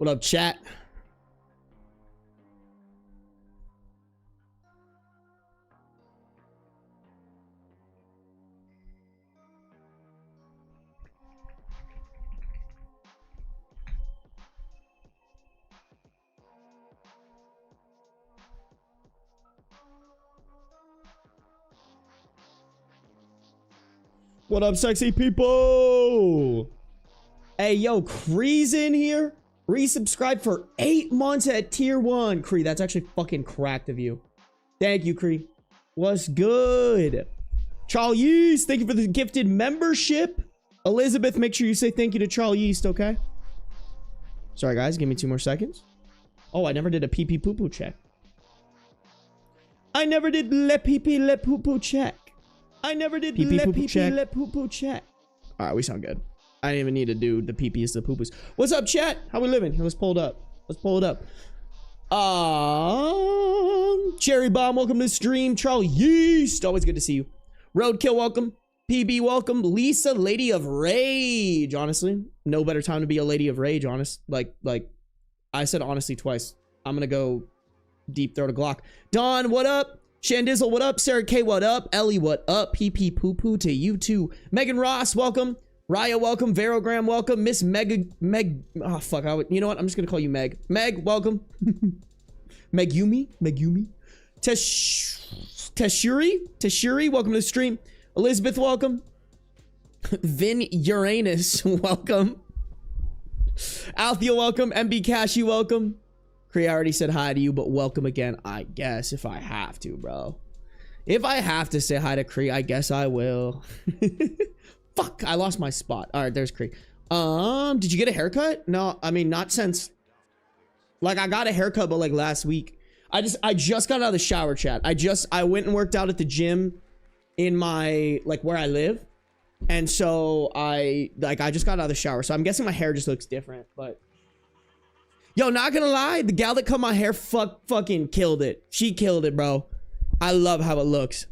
What up, chat? What up, sexy people? Hey, yo, Cree's in here. Resubscribe for 8 months at tier 1. Cree, that's actually fucking cracked of you. Thank you, Cree. What's good? Charles Yeast, thank you for the gifted membership. Elizabeth, make sure you say thank you to Charles Yeast, okay? Sorry, guys, give me 2 more seconds. Oh, I never did a pee-pee poo-poo check. I never did le pee-pee le poo-poo check. I never did le pee-pee le poo-poo check. All right, we sound good. I didn't even need to do the pee-pees, the poo-poos. What's up, chat? How we living? Here, let's pull it up. Let's pull it up. Cherry Bomb, welcome to the stream. Charlie Yeast, always good to see you. Roadkill, welcome. PB, welcome. Lisa, Lady of Rage. Honestly, no better time to be a Lady of Rage, honest. Like I said honestly twice. I'm gonna go deep throat a Glock. Don, what up? Shandizzle, what up? Sarah K, what up? Ellie, what up? PP Poo Poo to you too. Megan Ross, welcome. Raya, welcome. Verogram, welcome. Miss Meg, oh fuck, you know what? I'm just gonna call you Meg. Meg, welcome. Megumi. Teshuri, welcome to the stream. Elizabeth, welcome. Vin Uranus, welcome. Althea, welcome. MB Cashy, welcome. Cree, I already said hi to you, but welcome again, I guess, if I have to, bro. If I have to say hi to Cree, I guess I will. Fuck, I lost my spot. All right, there's Cree. Did you get a haircut? No, I mean, not since, like, I got a haircut, but like last week. I just got out of the shower, chat. I went and worked out at the gym in my, like, where I live. And so I just got out of the shower. So I'm guessing my hair just looks different, but. Yo, not gonna lie, the gal that cut my hair fucking killed it. She killed it, bro. I love how it looks.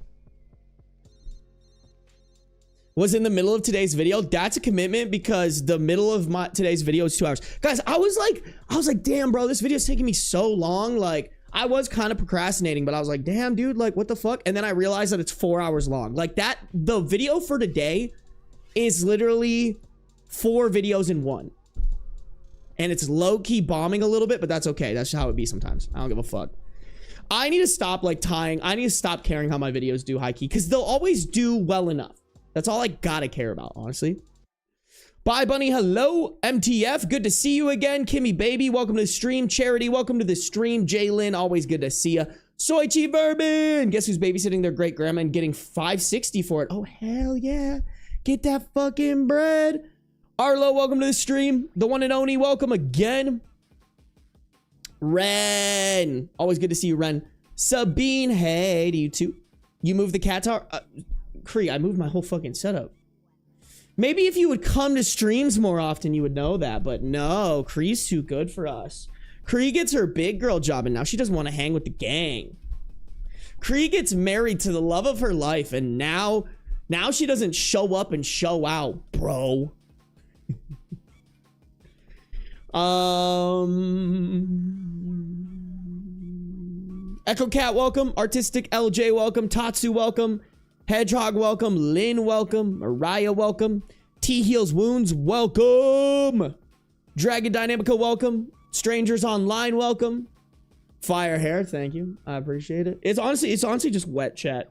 Was in the middle of today's video. That's a commitment because the middle of today's video is 2 hours. Guys, I was like, damn, bro, this video is taking me so long. Like, I was kind of procrastinating, but I was like, damn, dude, like, what the fuck? And then I realized that it's 4 hours long. Like that, the video for today is literally 4 videos in one. And it's low-key bombing a little bit, but that's okay. That's how it be sometimes. I don't give a fuck. I need to stop, like, I need to stop caring how my videos do high-key, because they'll always do well enough. That's all I gotta care about, honestly. Bye, Bunny. Hello, MTF. Good to see you again. Kimmy Baby, welcome to the stream. Charity, welcome to the stream. Jaylyn, always good to see ya. Soichi Bourbon. Guess who's babysitting their great-grandma and getting $5.60 for it? Oh, hell yeah. Get that fucking bread. Arlo, welcome to the stream. The one and only, welcome again. Ren, always good to see you, Ren. Sabine, hey to you too. You moved the cat tower? Cree, I moved my whole fucking setup. Maybe if you would come to streams more often, you would know that, but no, Cree's too good for us. Cree gets her big girl job, and now she doesn't want to hang with the gang. Cree gets married to the love of her life, and now she doesn't show up and show out, bro. Echo Cat, welcome. Artistic LJ, welcome. Tatsu, welcome. Hedgehog, welcome. Lynn, welcome. Mariah, welcome. T Heals Wounds, welcome. Dragon Dynamica, welcome. Strangers Online, welcome. Fire Hair, thank you. I appreciate it. It's honestly just wet, chat.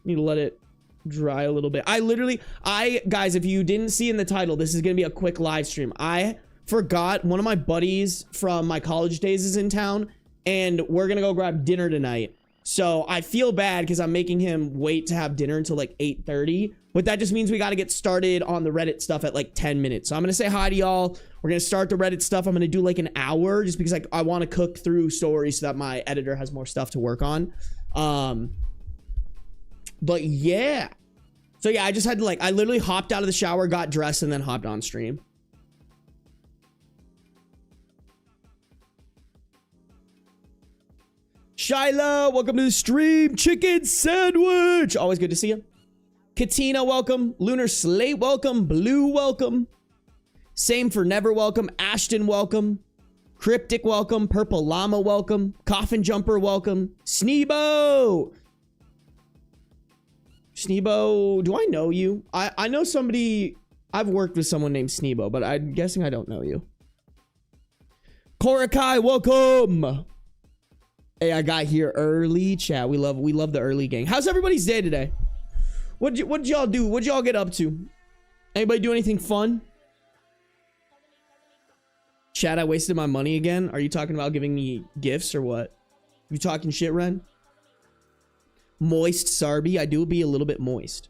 Need to let it dry a little bit. Guys, if you didn't see in the title, this is gonna be a quick live stream. I forgot one of my buddies from my college days is in town, and we're gonna go grab dinner tonight. So I feel bad because I'm making him wait to have dinner until like 8:30, but that just means we got to get started on the Reddit stuff at like 10 minutes. So I'm gonna say hi to y'all. We're gonna start the Reddit stuff. I'm gonna do like an hour just because like I want to cook through stories so that my editor has more stuff to work on. But yeah, so yeah, I just had to I literally hopped out of the shower, got dressed, and then hopped on stream. Shiloh, welcome to the stream. Chicken Sandwich, always good to see you. Katina, welcome. Lunar Slate, welcome. Blue, welcome. Same for Never, welcome. Ashton, welcome. Cryptic, welcome. Purple Llama, welcome. Coffin Jumper, welcome. Sneebo! Sneebo, do I know you? I know somebody... I've worked with someone named Sneebo, but I'm guessing I don't know you. Korakai, welcome! Hey, I got here early. Chat, we love the early gang. How's everybody's day today? What'd y'all do? What'd y'all get up to? Anybody do anything fun? Chat, I wasted my money again. Are you talking about giving me gifts or what? You talking shit, Ren? Moist Sarby. I do be a little bit moist.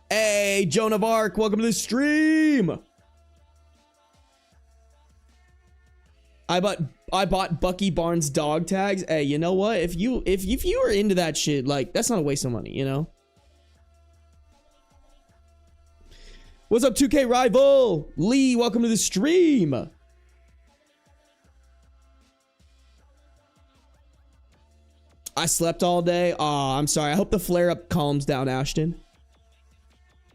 Hey, Joan of Arc. Welcome to the stream. I bought Bucky Barnes dog tags. Hey, you know what? If you were into that shit, like, that's not a waste of money, you know? What's up, 2K Rival? Lee, welcome to the stream. I slept all day. Aw, I'm sorry. I hope the flare-up calms down, Ashton.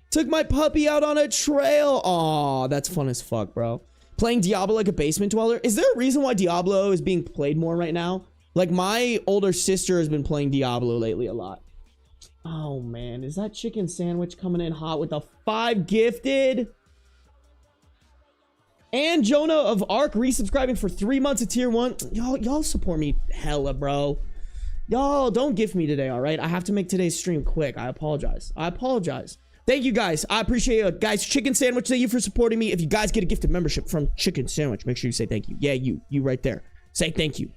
Took my puppy out on a trail. Aw, that's fun as fuck, bro. Playing Diablo like a basement dweller. Is there a reason why Diablo is being played more right now? Like, my older sister has been playing Diablo lately a lot. Oh, man. Is that chicken sandwich coming in hot with the 5 gifted? And Jonah of Arc resubscribing for 3 months of tier 1. Y'all support me hella, bro. Y'all don't gift me today, all right? I have to make today's stream quick. I apologize. Thank you, guys. I appreciate it. Guys, Chicken Sandwich, thank you for supporting me. If you guys get a gifted membership from Chicken Sandwich, make sure you say thank you. Yeah, you right there. Say thank you,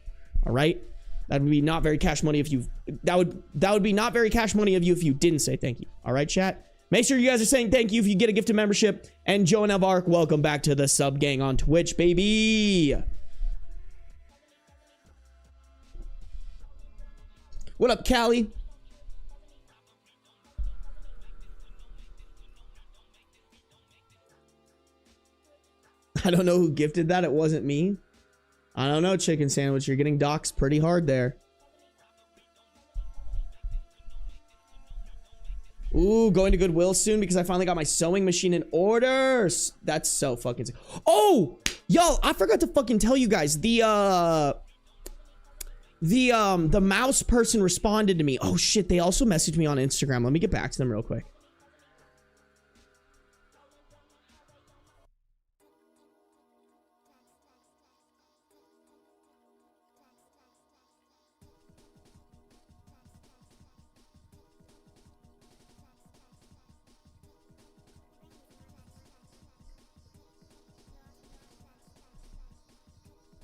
all right? That would be not very cash money if you... That would be not very cash money of you if you didn't say thank you. All right, chat? Make sure you guys are saying thank you if you get a gifted membership. And Joe and Arc, welcome back to the sub gang on Twitch, baby. What up, Callie? I don't know who gifted that. It wasn't me. I don't know, Chicken Sandwich. You're getting doxxed pretty hard there. Ooh, going to Goodwill soon because I finally got my sewing machine in order. That's so fucking sick. Oh, y'all, I forgot to fucking tell you guys. The mouse person responded to me. Oh shit, they also messaged me on Instagram. Let me get back to them real quick.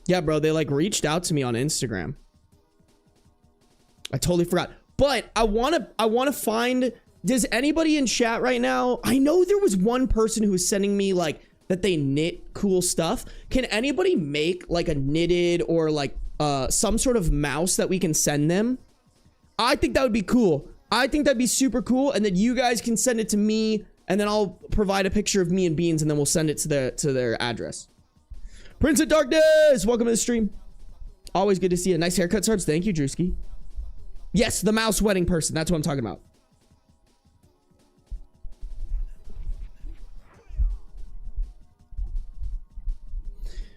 Yeah, bro, they like reached out to me on Instagram. I totally forgot. But I want to find, does anybody in chat right now? I know there was one person who was sending me like that they knit cool stuff. Can anybody make like a knitted or like some sort of mouse that we can send them? I think that would be cool. I think that'd be super cool, and then you guys can send it to me, and then I'll provide a picture of me and Beans, and then we'll send it to their address. Prince of Darkness, welcome to the stream. Always good to see you. Nice haircut, Sarbs. Thank you, Drewski. Yes, the mouse wedding person. That's what I'm talking about.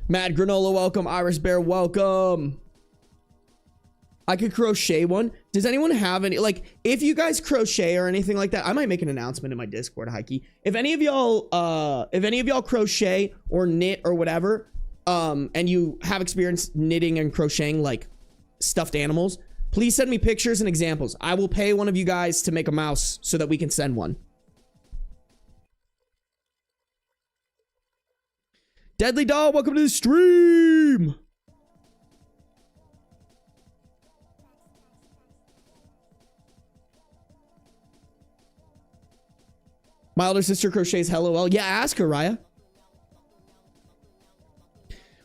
Mad Granola, welcome. Iris Bear, welcome. I could crochet one. Does anyone have any, like, if you guys crochet or anything like that, I might make an announcement in my Discord, Heike. If any of y'all crochet or knit or whatever, and you have experience knitting and crocheting like stuffed animals, please send me pictures and examples. I will pay one of you guys to make a mouse so that we can send one. Deadly Doll, welcome to the stream. My older sister crochets LOL. Yeah, ask her, Raya.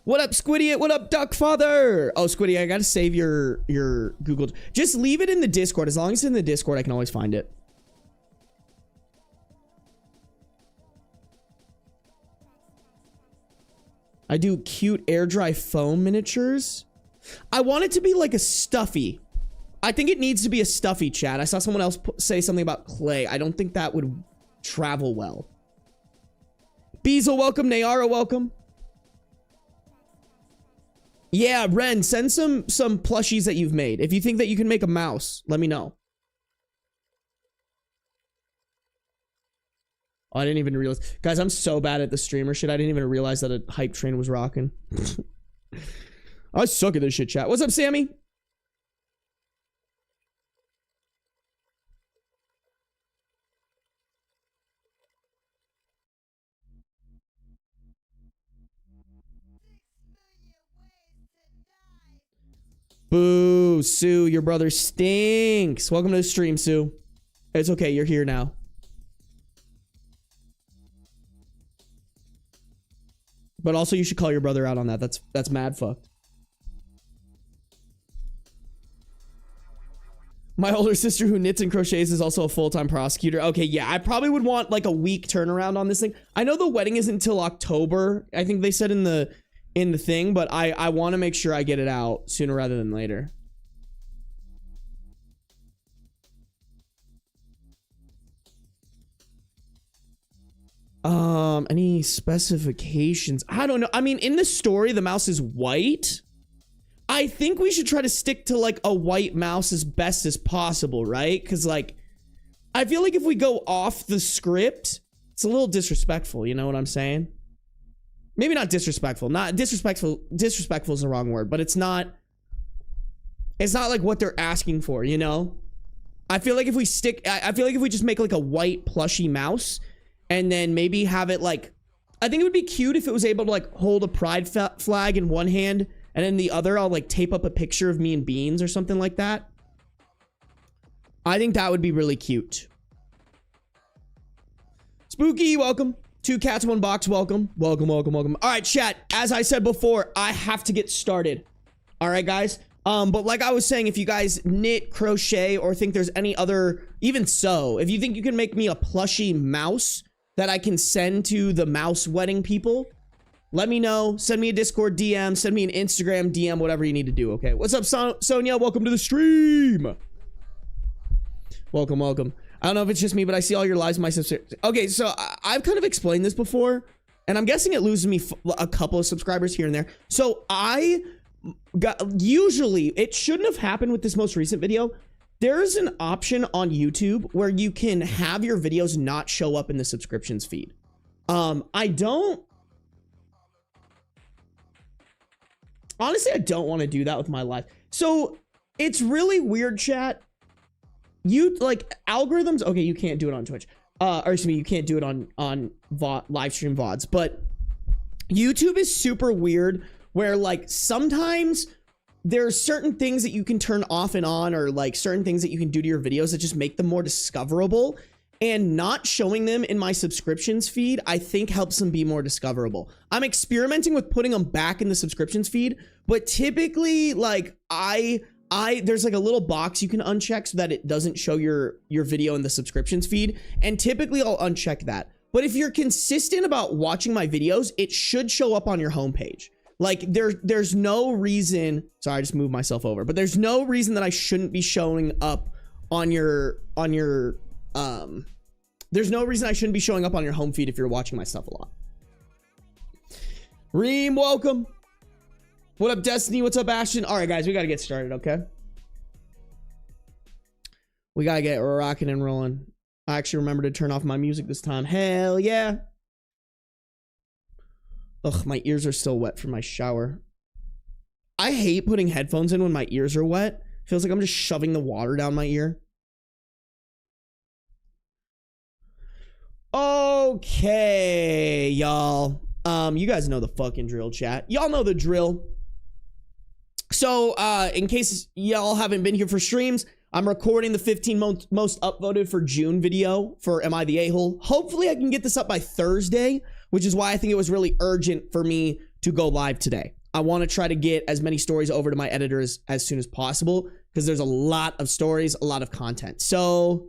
What up, Squiddy? What up, Duckfather? Oh, Squiddy, I gotta save your Google. Just leave it in the Discord. As long as it's in the Discord, I can always find it. I do cute air dry foam miniatures. I want it to be like a stuffy. I think it needs to be a stuffy, chat. I saw someone else say something about clay. I don't think that would travel well. Beazle, welcome. Nayara, welcome. Yeah, Ren, send some plushies that you've made. If you think that you can make a mouse, let me know. Oh, I didn't even realize. Guys, I'm so bad at the streamer shit. I didn't even realize that a hype train was rocking. I suck at this shit, chat. What's up, Sammy? Boo, Sue, your brother stinks. Welcome to the stream, Sue. It's okay, you're here now. But also, you should call your brother out on that. That's mad fucked. My older sister who knits and crochets is also a full-time prosecutor. Okay, yeah, I probably would want like a week turnaround on this thing. I know the wedding isn't until October. I think they said in the thing, but I want to make sure I get it out sooner rather than later. Any specifications? I don't know. I mean, in the story, the mouse is white. I think we should try to stick to like a white mouse as best as possible, right? Because like, I feel like if we go off the script, it's a little disrespectful. You know what I'm saying? Maybe not disrespectful. Not disrespectful. Disrespectful is the wrong word, but it's not like what they're asking for, you know? I feel like if we just make like a white plushy mouse and then maybe have it like, I think it would be cute if it was able to like hold a pride flag in one hand and in the other I'll like tape up a picture of me and Beans or something like that. I think that would be really cute. Spooky, welcome. 2 cats, 1 box, welcome. Welcome, welcome, welcome. All right, chat. As I said before, I have to get started. All right, guys. But like I was saying, if you guys knit, crochet, or think there's any other, even so, if you think you can make me a plushie mouse that I can send to the mouse wedding people, let me know. Send me a Discord DM, send me an Instagram DM, whatever you need to do, okay? What's up, Sonia? Welcome to the stream. Welcome, welcome. I don't know if it's just me, but I see all your lives, my sister. Okay, so I've kind of explained this before, and I'm guessing it loses me a couple of subscribers here and there. So usually, it shouldn't have happened with this most recent video. There's an option on YouTube where you can have your videos not show up in the subscriptions feed. Honestly, I don't want to do that with my life. So it's really weird, chat. You like algorithms. Okay, you can't do it on Twitch. Or excuse me, you can't do it on live stream VODs. But YouTube is super weird where like sometimes there are certain things that you can turn off and on, or like certain things that you can do to your videos that just make them more discoverable, and not showing them in my subscriptions feed, I think helps them be more discoverable. I'm experimenting with putting them back in the subscriptions feed, but typically like there's like a little box you can uncheck so that it doesn't show your video in the subscriptions feed. And typically I'll uncheck that. But if you're consistent about watching my videos, it should show up on your homepage. Like there's no reason, sorry, I just moved myself over, but there's no reason that I shouldn't be showing up on your, there's no reason I shouldn't be showing up on your home feed if you're watching my stuff a lot. Reem, welcome. What up, Destiny? What's up, Ashton? All right, guys, we got to get started, okay? We got to get rocking and rolling. I actually remember to turn off my music this time. Hell yeah. Ugh, my ears are still wet from my shower. I hate putting headphones in when my ears are wet. Feels like I'm just shoving the water down my ear. Okay, y'all. You guys know the fucking drill, chat. Y'all know the drill. So, in case y'all haven't been here for streams, I'm recording the 15 most upvoted for June video for Am I the A-Hole? Hopefully I can get this up by Thursday, which is why I think it was really urgent for me to go live today. I want to try to get as many stories over to my editors as soon as possible because there's a lot of stories, a lot of content. So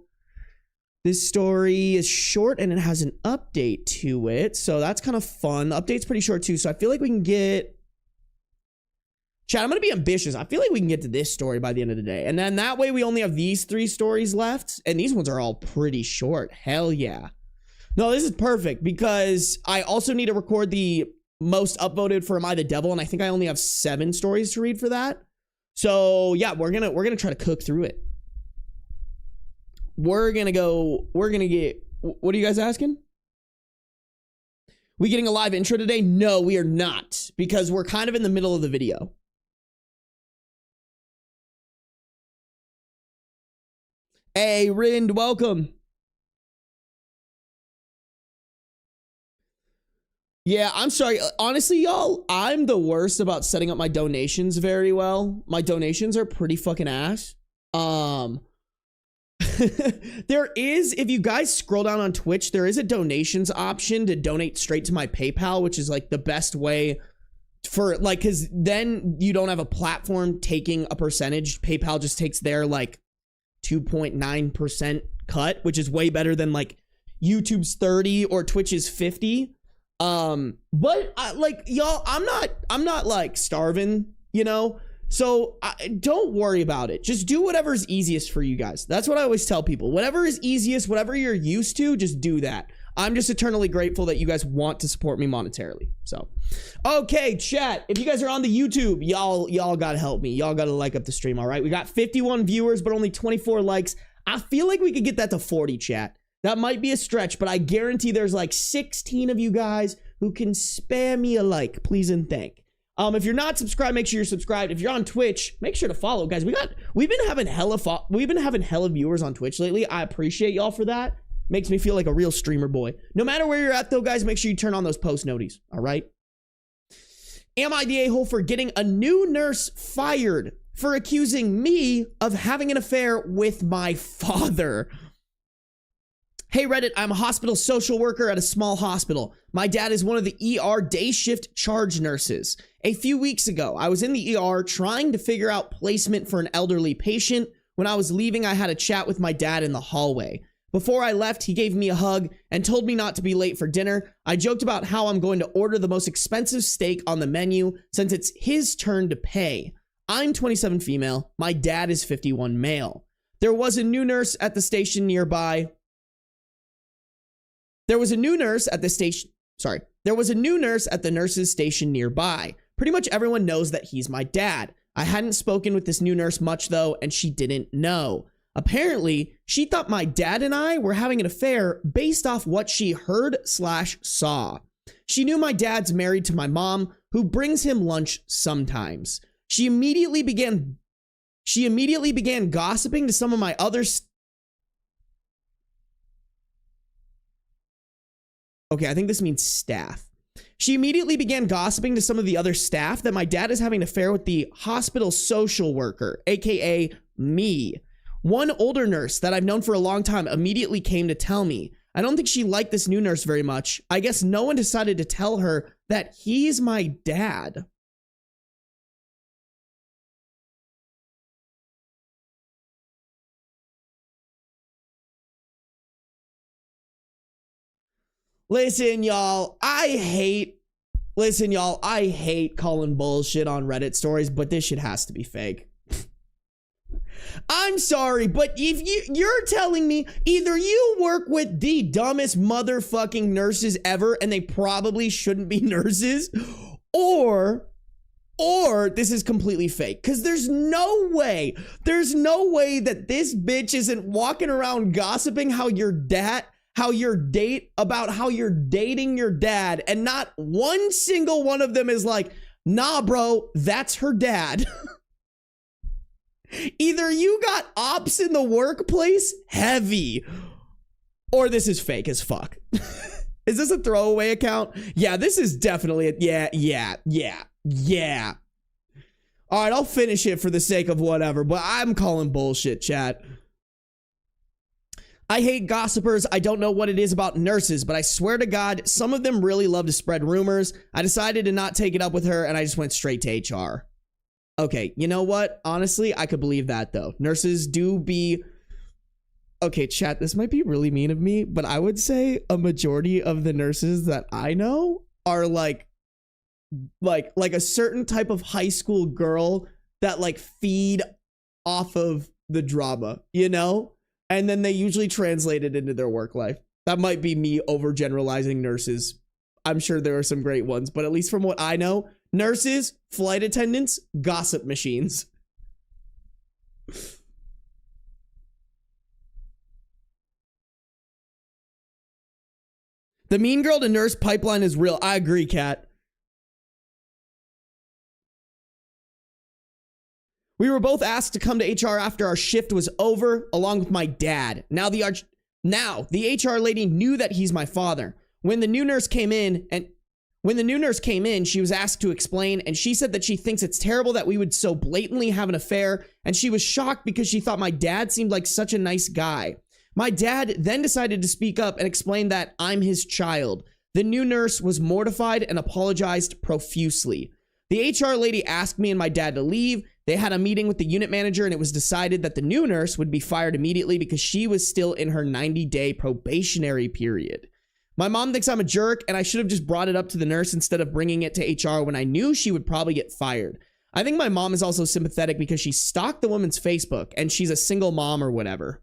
this story is short and it has an update to it. So that's kind of fun. The update's pretty short too. So I feel like we can get... Chat, I'm going to be ambitious. I feel like we can get to this story by the end of the day. And then that way we only have these 3 stories left. And these ones are all pretty short. Hell yeah. No, this is perfect because I also need to record the most upvoted for Am I the Devil, and I think I only have 7 stories to read for that. So yeah, we're gonna try to cook through it. We're gonna get, what are you guys asking? We getting a live intro today? No, we are not, because we're kind of in the middle of the video. Hey, Rind, welcome. Yeah, I'm sorry. Honestly, y'all, I'm the worst about setting up my donations very well. My donations are pretty fucking ass. There is, if you guys scroll down on Twitch, there is a donations option to donate straight to my PayPal, which is like the best way for like, because then you don't have a platform taking a percentage. PayPal just takes their like 2.9% cut, which is way better than like YouTube's 30 or Twitch's 50. But like y'all, I'm not like starving, you know? So don't worry about it. Just do whatever's easiest for you guys. That's what I always tell people. Whatever is easiest, whatever you're used to, just do that. I'm just eternally grateful that you guys want to support me monetarily. So, okay, chat. If you guys are on the YouTube, y'all gotta help me. Y'all gotta like up the stream, all right? We got 51 viewers, but only 24 likes. I feel like we could get that to 40, chat. That might be a stretch, but I guarantee there's like 16 of you guys who can spare me a like, please and thank. If you're not subscribed, make sure you're subscribed. If you're on Twitch, make sure to follow, guys. We've been having hella viewers on Twitch lately. I appreciate y'all for that. Makes me feel like a real streamer boy. No matter where you're at, though, guys, make sure you turn on those post noties. All right. Am I the a-hole for getting a new nurse fired for accusing me of having an affair with my father? Hey, Reddit, I'm a hospital social worker at a small hospital. My dad is one of the ER day shift charge nurses. A few weeks ago, I was in the ER trying to figure out placement for an elderly patient. When I was leaving, I had a chat with my dad in the hallway. Before I left, he gave me a hug and told me not to be late for dinner. I joked about how I'm going to order the most expensive steak on the menu since it's his turn to pay. I'm 27 female. My dad is 51 male. There was a new nurse at the station nearby. There was a new nurse at the nurse's station nearby. Pretty much everyone knows that he's my dad. I hadn't spoken with this new nurse much though, and she didn't know. Apparently, she thought my dad and I were having an affair based off what she heard/saw. She knew my dad's married to my mom, who brings him lunch sometimes. She immediately began gossiping to some of my other Okay, I think this means staff. She immediately began gossiping to some of the other staff that my dad is having an affair with the hospital social worker, aka me. One older nurse that I've known for a long time immediately came to tell me. I don't think she liked this new nurse very much. I guess no one decided to tell her that he's my dad. Listen, y'all, I hate calling bullshit on Reddit stories, but this shit has to be fake. I'm sorry, but if you're telling me either you work with the dumbest motherfucking nurses ever, and they probably shouldn't be nurses, or this is completely fake. Because there's no way that this bitch isn't walking around gossiping how you're dating your dad, and not one single one of them is like, nah, bro, that's her dad. Either you got ops in the workplace heavy, or this is fake as fuck. Is this a throwaway account? Yeah, this is definitely yeah. All right, I'll finish it for the sake of whatever, but I'm calling bullshit, chat. I hate gossipers. I don't know what it is about nurses, but I swear to God, some of them really love to spread rumors. I decided to not take it up with her, and I just went straight to HR. Okay, you know what? Honestly, I could believe that, though. Nurses do be... Okay, chat, this might be really mean of me, but I would say a majority of the nurses that I know are like a certain type of high school girl that like feed off of the drama, you know? And then they usually translate it into their work life. That might be me overgeneralizing nurses. I'm sure there are some great ones, but at least from what I know, nurses, flight attendants, gossip machines. The mean girl to nurse pipeline is real. I agree, Kat. We were both asked to come to HR after our shift was over, along with my dad. Now the HR lady knew that he's my father. When the new nurse came in, she was asked to explain, and she said that she thinks it's terrible that we would so blatantly have an affair, and she was shocked because she thought my dad seemed like such a nice guy. My dad then decided to speak up and explain that I'm his child. The new nurse was mortified and apologized profusely. The HR lady asked me and my dad to leave. They had a meeting with the unit manager, and it was decided that the new nurse would be fired immediately because she was still in her 90-day probationary period. My mom thinks I'm a jerk, and I should have just brought it up to the nurse instead of bringing it to HR when I knew she would probably get fired. I think my mom is also sympathetic because she stalked the woman's Facebook, and she's a single mom or whatever.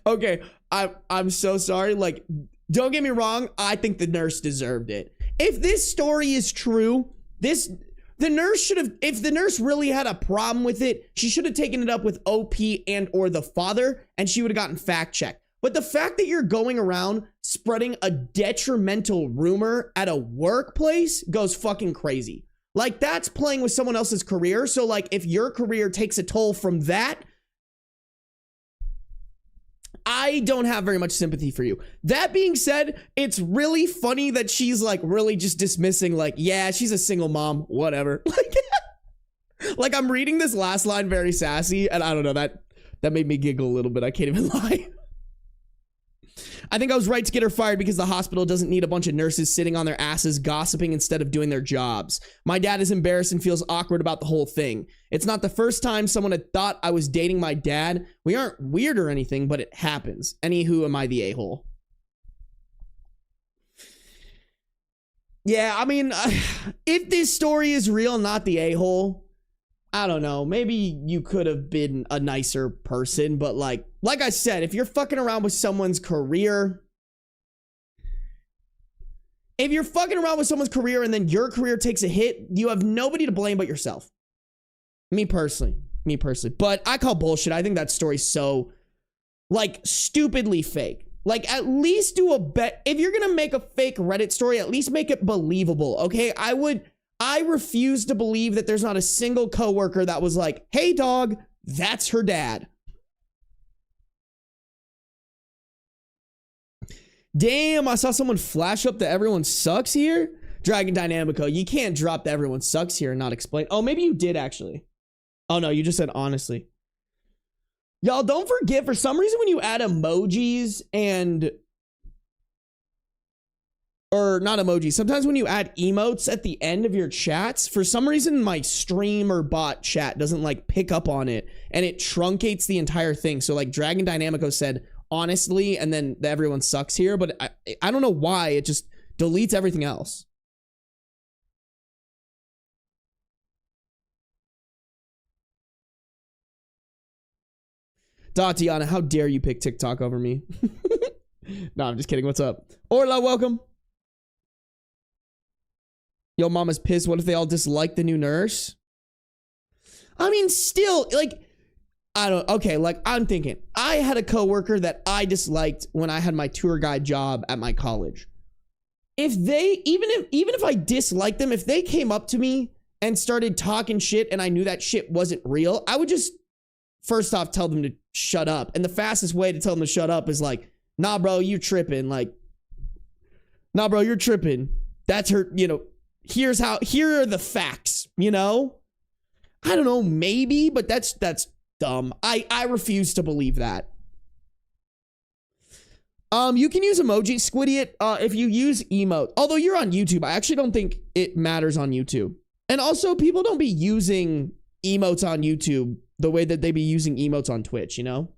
Okay, I'm so sorry. Like, don't get me wrong. I think the nurse deserved it. If this story is true, the nurse should have, if the nurse really had a problem with it, she should have taken it up with OP and or the father, and she would have gotten fact checked. But the fact that you're going around spreading a detrimental rumor at a workplace goes fucking crazy. Like, that's playing with someone else's career. So like, if your career takes a toll from that, I don't have very much sympathy for you. That being said, it's really funny that she's like really just dismissing, like, yeah, she's a single mom, whatever. Like I'm reading this last line very sassy, and I don't know, that made me giggle a little bit. I can't even lie. I think I was right to get her fired because the hospital doesn't need a bunch of nurses sitting on their asses gossiping instead of doing their jobs. My dad is embarrassed and feels awkward about the whole thing. It's not the first time someone had thought I was dating my dad. We aren't weird or anything, but it happens. Anywho, am I the a-hole? Yeah, I mean, if this story is real, not the a-hole, I don't know. Maybe you could have been a nicer person, but like I said, if you're fucking around with someone's career, and then your career takes a hit, you have nobody to blame but yourself. Me personally. But I call bullshit. I think that story's so, like, stupidly fake. Like, at least do a bet. If you're gonna make a fake Reddit story, at least make it believable, okay? I refuse to believe that there's not a single coworker that was like, hey dog, that's her dad. Damn, I saw someone flash up that everyone sucks here. Dragon Dynamico, you can't drop that everyone sucks here and not explain. Oh, maybe you did actually. Oh no, you just said honestly. Y'all don't forget, for some reason when you add emojis and, or not emojis, sometimes when you add emotes at the end of your chats, for some reason my stream or bot chat doesn't like pick up on it and it truncates the entire thing. So like Dragon Dynamico said honestly, and then the everyone sucks here, but I don't know why it just deletes everything else. Tatiana, how dare you pick TikTok over me? No, I'm just kidding. What's up? Orla, welcome. Yo, mama's pissed. What if they all dislike the new nurse? I mean, still, like, okay, like, I'm thinking. I had a coworker that I disliked when I had my tour guide job at my college. If they, even if I disliked them, if they came up to me and started talking shit and I knew that shit wasn't real, I would just, first off, tell them to shut up. And the fastest way to tell them to shut up is like, nah, bro, you're tripping. Like, nah, bro, you're tripping. That's her, you know, here are the facts, you know? I don't know, maybe, but that's dumb. I refuse to believe that. You can use emoji, Squidiot, if you use emote. Although you're on YouTube, I actually don't think it matters on YouTube. And also, people don't be using emotes on YouTube the way that they be using emotes on Twitch, you know?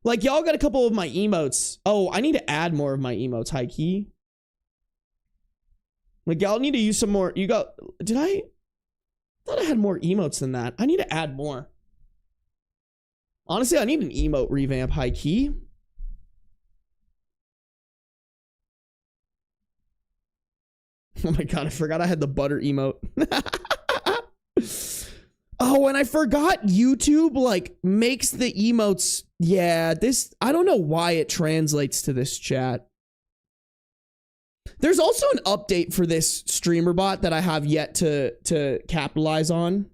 Like, y'all got a couple of my emotes. Oh, I need to add more of my emotes, high key. Like, y'all need to use some more. You got, did I? thought I had more emotes than that. I need to add more. Honestly, I need an emote revamp, high key. Oh my god, I forgot I had the butter emote. Oh, and I forgot YouTube like makes the emotes. Yeah, this, I don't know why it translates to this chat. There's also an update for this streamer bot that I have yet to capitalize on.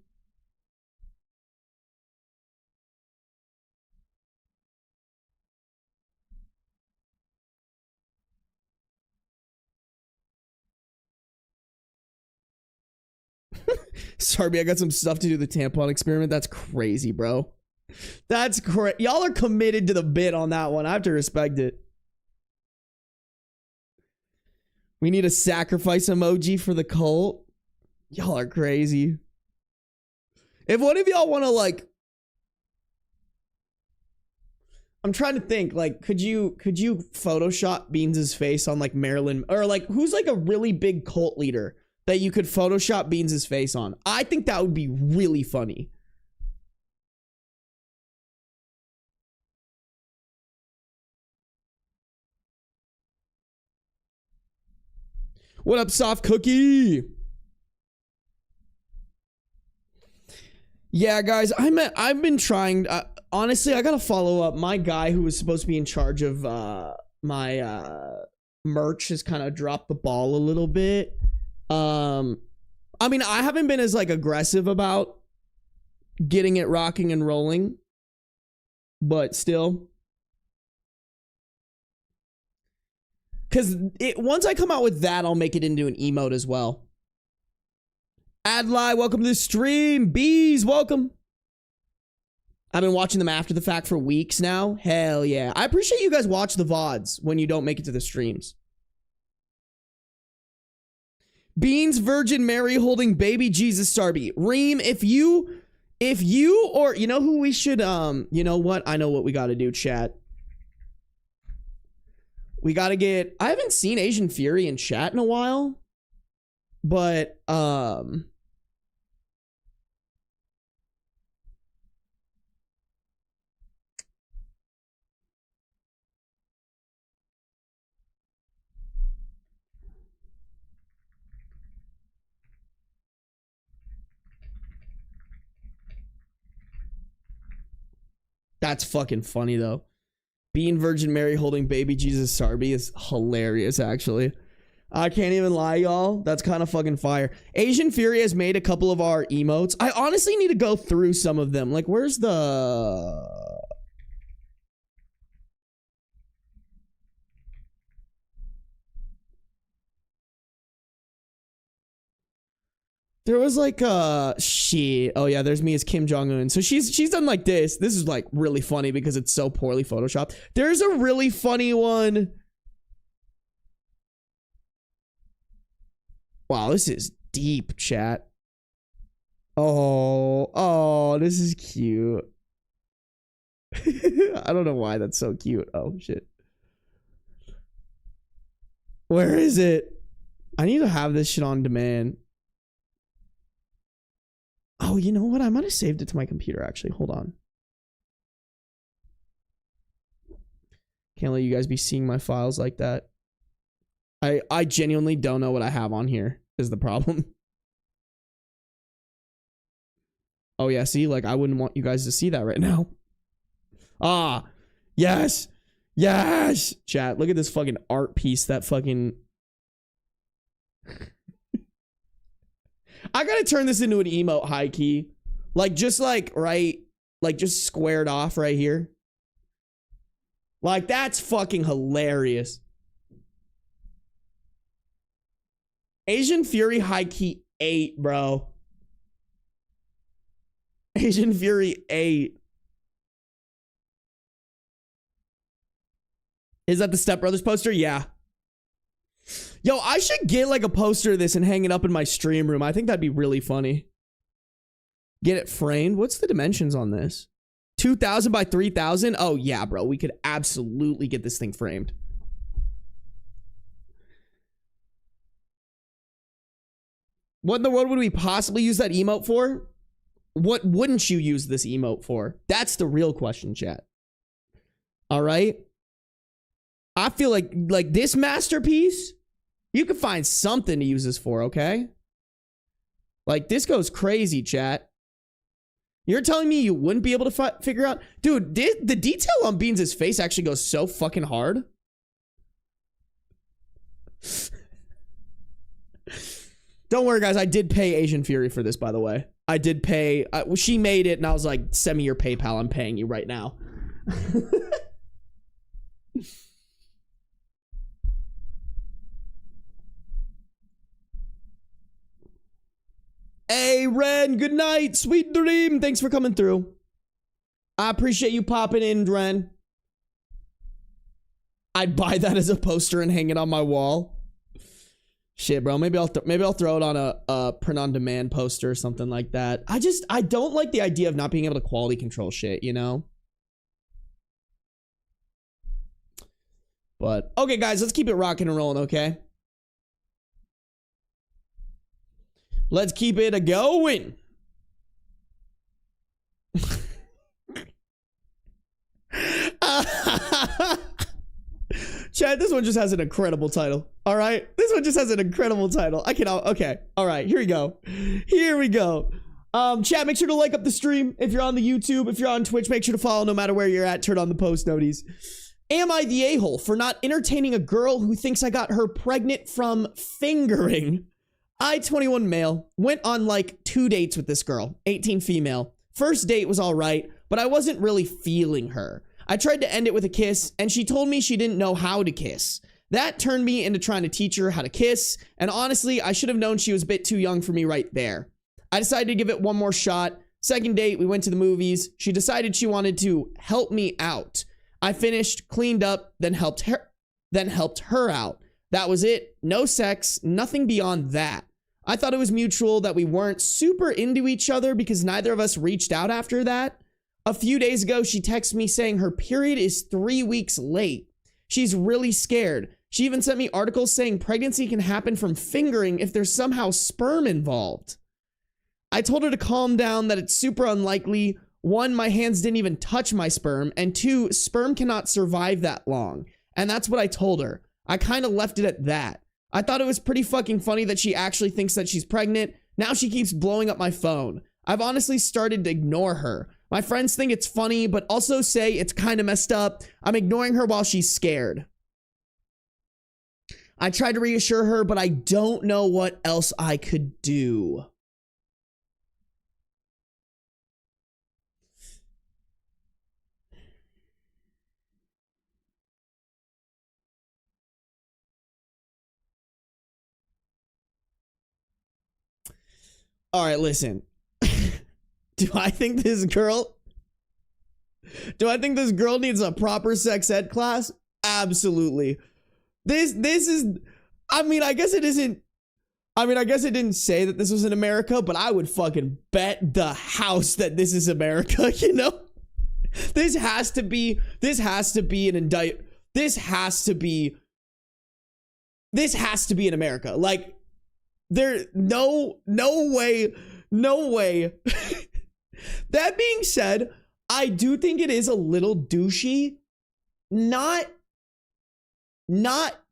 Sarby, I got some stuff to do the tampon experiment. That's crazy, bro. That's crazy. Y'all are committed to the bit on that one. I have to respect it. We need a sacrifice emoji for the cult. Y'all are crazy. If one of y'all want to like, I'm trying to think, like, could you Photoshop Beans' face on like Marilyn, or like who's like a really big cult leader that you could Photoshop Beans' face on? I think that would be really funny. What up, soft cookie? Yeah, guys, I've been trying. Honestly, I gotta follow up. My guy who was supposed to be in charge of my merch has kind of dropped the ball a little bit. I mean, I haven't been as like aggressive about getting it rocking and rolling, but still. Because once I come out with that, I'll make it into an emote as well. Adlai, welcome to the stream. Bees, welcome. I've been watching them after the fact for weeks now. Hell yeah. I appreciate you guys watch the VODs when you don't make it to the streams. Beans, Virgin Mary holding baby Jesus Sarby. Reem, if you or you know who we should you know what? I know what we gotta do, chat. We gotta get, I haven't seen Asian Fury in chat in a while. But that's fucking funny though. Being Virgin Mary holding baby Jesus Sarby is hilarious, actually. I can't even lie, y'all. That's kind of fucking fire. Asian Fury has made a couple of our emotes. I honestly need to go through some of them. Like, where's the... There was like shit. Oh yeah, there's me as Kim Jong-un. So she's done like this. This is like really funny because it's so poorly photoshopped. There's a really funny one. Wow, this is deep, chat. Oh, this is cute. I don't know why that's so cute. Oh shit. Where is it? I need to have this shit on demand. Oh, you know what? I might have saved it to my computer, actually. Hold on. Can't let you guys be seeing my files like that. I genuinely don't know what I have on here is the problem. Oh, yeah. See, like, I wouldn't want you guys to see that right now. Ah, yes. Yes. Chat, look at this fucking art piece that fucking... I gotta turn this into an emote, high key. Like, just like, right? Like, just squared off right here. Like, that's fucking hilarious. Asian Fury high key 8, bro. Asian Fury 8. Is that the Step Brothers poster? Yeah. Yo, I should get like a poster of this and hang it up in my stream room. I think that'd be really funny. Get it framed. What's the dimensions on this? 2,000 by 3,000? Oh yeah, bro. We could absolutely get this thing framed. What in the world would we possibly use that emote for? What wouldn't you use this emote for? That's the real question, chat. All right. I feel like this masterpiece, you could find something to use this for, okay? Like, this goes crazy, chat. You're telling me you wouldn't be able to figure out? Dude, the detail on Beans' face actually goes so fucking hard. Don't worry, guys. I did pay Asian Fury for this, by the way. I did pay. She made it, and I was like, send me your PayPal. I'm paying you right now. Hey, Ren. Good night. Sweet dream. Thanks for coming through. I appreciate you popping in, Ren. I'd buy that as a poster and hang it on my wall. Shit, bro. Maybe I'll throw it on a print-on-demand poster or something like that. I don't like the idea of not being able to quality control shit, you know? But, okay, guys, let's keep it rocking and rolling, okay? Let's keep it a-going. Chad, this one just has an incredible title. All right, this one just has an incredible title. Okay, all right, here we go. Here we go. Chat, make sure to like up the stream. If you're on the YouTube, if you're on Twitch, make sure to follow no matter where you're at. Turn on the post noties. Am I the a-hole for not entertaining a girl who thinks I got her pregnant from fingering? I, 21 male, went on like 2 dates with this girl, 18 female. First date was all right, but I wasn't really feeling her. I tried to end it with a kiss, and she told me she didn't know how to kiss. That turned me into trying to teach her how to kiss, and honestly, I should have known she was a bit too young for me right there. I decided to give it one more shot. Second date, we went to the movies. She decided she wanted to help me out. I finished, cleaned up, then helped her out. That was it. No sex, nothing beyond that. I thought it was mutual, that we weren't super into each other because neither of us reached out after that. A few days ago, she texted me saying her period is 3 weeks late. She's really scared. She even sent me articles saying pregnancy can happen from fingering if there's somehow sperm involved. I told her to calm down, that it's super unlikely. 1, my hands didn't even touch my sperm, and 2, sperm cannot survive that long. And that's what I told her. I kind of left it at that. I thought it was pretty fucking funny that she actually thinks that she's pregnant. Now she keeps blowing up my phone. I've honestly started to ignore her. My friends think it's funny, but also say it's kind of messed up. I'm ignoring her while she's scared. I tried to reassure her, but I don't know what else I could do. All right, listen. Do I think this girl needs a proper sex ed class? Absolutely. This is, I mean, I guess it didn't say that this was in America, but I would fucking bet the house that this is America, you know? This has to be an indictment. This has to be in America. Like, no way. That being said, I do think it is a little douchey not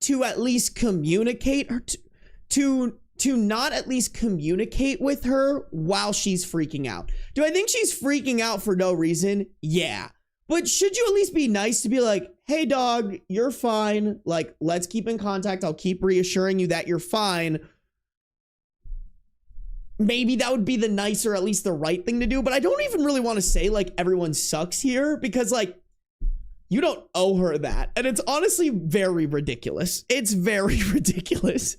to at least communicate her to not at least communicate with her while she's freaking out. Do I think she's freaking out for no reason? Yeah. But should you at least be nice to be like, hey dog, you're fine. Like, let's keep in contact. I'll keep reassuring you that you're fine. Maybe that would be the nicer, at least the right thing to do. But I don't even really want to say like everyone sucks here, because like you don't owe her that. And it's honestly very ridiculous. It's very ridiculous.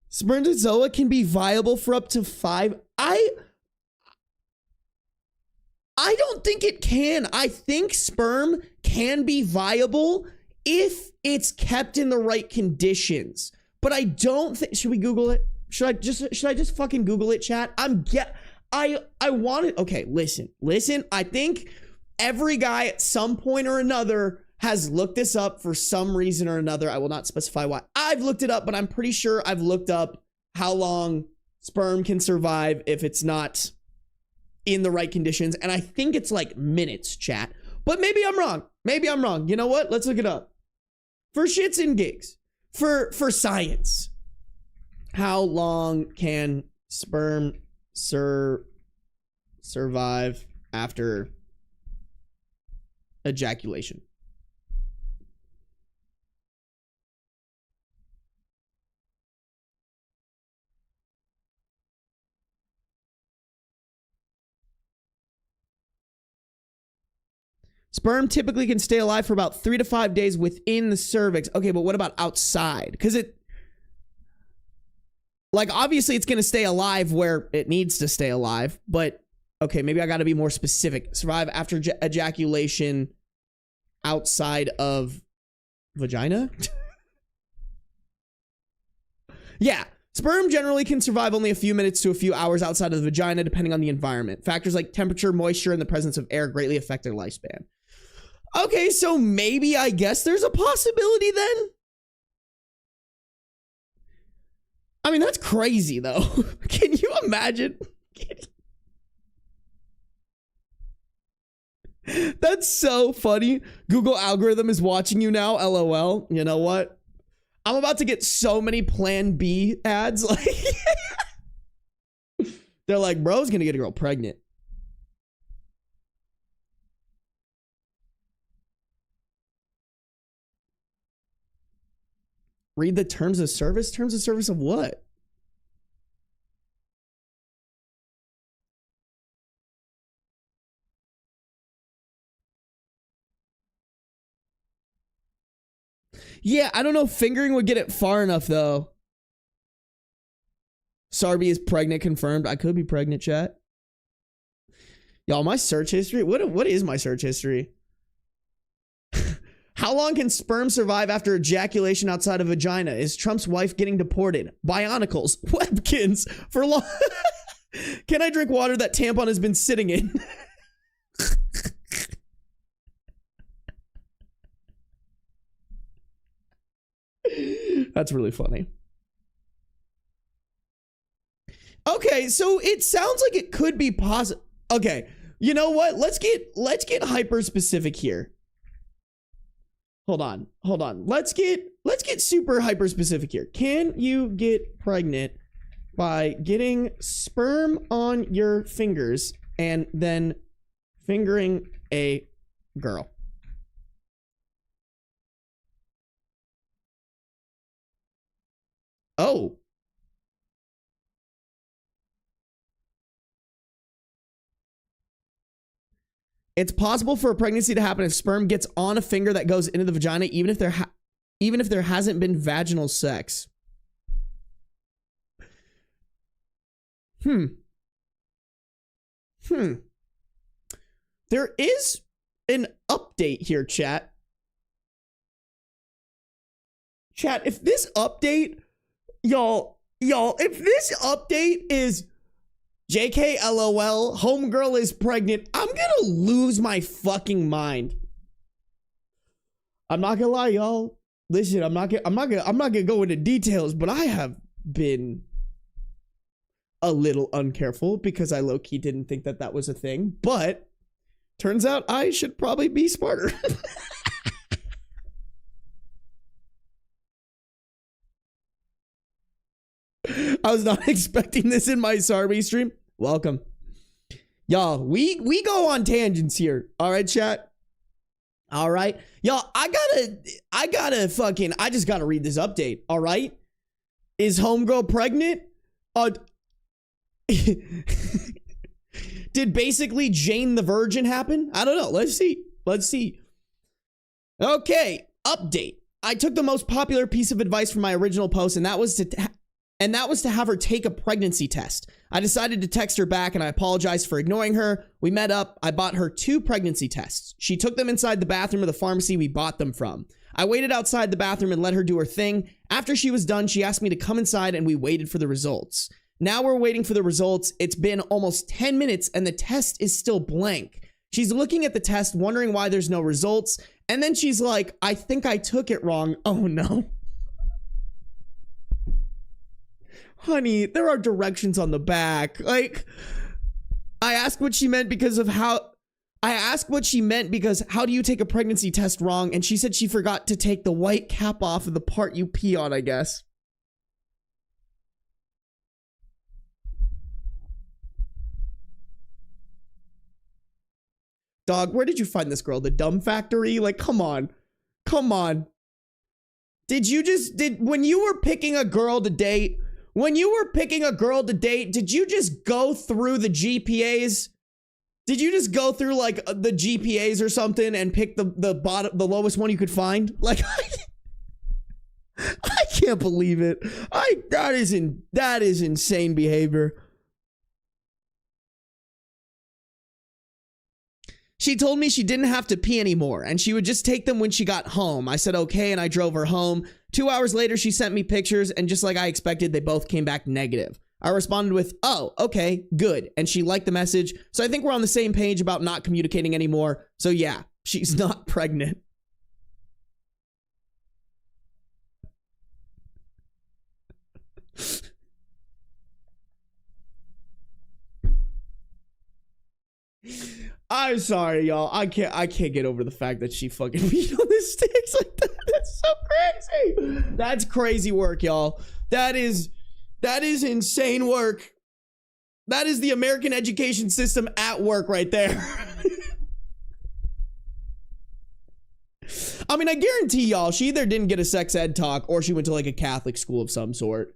Spermatozoa can be viable for up to 5. I don't think it can. I think sperm can be viable if it's kept in the right conditions. But I don't think, should we Google it? Should I just fucking Google it, chat? I want it. Okay, listen. I think every guy at some point or another has looked this up for some reason or another. I will not specify why I've looked it up, but I'm pretty sure I've looked up how long sperm can survive if it's not in the right conditions. And I think it's like minutes, chat. But maybe I'm wrong. Maybe I'm wrong. You know what? Let's look it up. For shits and gigs. For science. How long can sperm survive after ejaculation? Sperm typically can stay alive for about 3 to 5 days within the cervix. Okay, but what about outside? Because like, obviously it's going to stay alive where it needs to stay alive. But, okay, maybe I got to be more specific. Survive after ejaculation outside of vagina? Yeah. Sperm generally can survive only a few minutes to a few hours outside of the vagina, depending on the environment. Factors like temperature, moisture, and the presence of air greatly affect their lifespan. Okay, so maybe I guess there's a possibility then? I mean, that's crazy, though. Can you imagine? That's so funny. Google algorithm is watching you now, LOL. You know what? I'm about to get so many Plan B ads. Like, they're like, bro's gonna get a girl pregnant. Read the terms of service. Terms of service of what? Yeah, I don't know if fingering would get it far enough, though. Sarby is pregnant, confirmed. I could be pregnant, chat. Y'all, my search history? What is my search history? How long can sperm survive after ejaculation outside of vagina? Is Trump's wife getting deported? Bionicles. Webkins. For long. Can I drink water that tampon has been sitting in? That's really funny. Okay, so it sounds like it could be possible. Okay, you know what? Let's get hyper specific here. Hold on. Let's get super hyper specific here. Can you get pregnant by getting sperm on your fingers and then fingering a girl? Oh. It's possible for a pregnancy to happen if sperm gets on a finger that goes into the vagina, even if there hasn't been vaginal sex. There is an update here, chat. Chat, if this update, y'all, if this update is JK LOL, homegirl is pregnant, I'm gonna lose my fucking mind. I'm not gonna lie, y'all. Listen, I'm not gonna go into details, but I have been a little uncareful because I low-key didn't think that was a thing, but turns out I should probably be smarter. I was not expecting this in my Sarby stream. Welcome. Y'all, we go on tangents here. All right, chat? All right. Y'all, I just gotta read this update. All right? Is homegirl pregnant? Did basically Jane the Virgin happen? I don't know. Let's see. Okay, update. I took the most popular piece of advice from my original post, and that was to have her take a pregnancy test. I decided to text her back and I apologized for ignoring her. We met up. I bought her 2 pregnancy tests. She took them inside the bathroom of the pharmacy we bought them from. I waited outside the bathroom and let her do her thing. After she was done, she asked me to come inside and we waited for the results. Now we're waiting for the results. It's been almost 10 minutes and the test is still blank. She's looking at the test, wondering why there's no results. And then she's like, I think I took it wrong. Oh no. Honey, there are directions on the back. Like, I asked what she meant because how do you take a pregnancy test wrong? And she said she forgot to take the white cap off of the part you pee on, I guess. Dog, where did you find this girl? The Dumb Factory? Like, come on. Come on. When you were picking a girl to date, did you just go through the GPAs? Did you just go through like the GPAs or something and pick the lowest one you could find? Like, I can't believe it. That is insane behavior. She told me she didn't have to pee anymore and she would just take them when she got home. I said, okay, and I drove her home. 2 hours later, she sent me pictures and just like I expected, they both came back negative. I responded with, oh, okay, good. And she liked the message. So I think we're on the same page about not communicating anymore. So yeah, she's not pregnant. I'm sorry, y'all. I can't get over the fact that she fucking peed on the sticks like that. That's so crazy. That's crazy work, y'all. That is insane work. That is the American education system at work right there. I mean, I guarantee y'all, she either didn't get a sex ed talk or she went to like a Catholic school of some sort.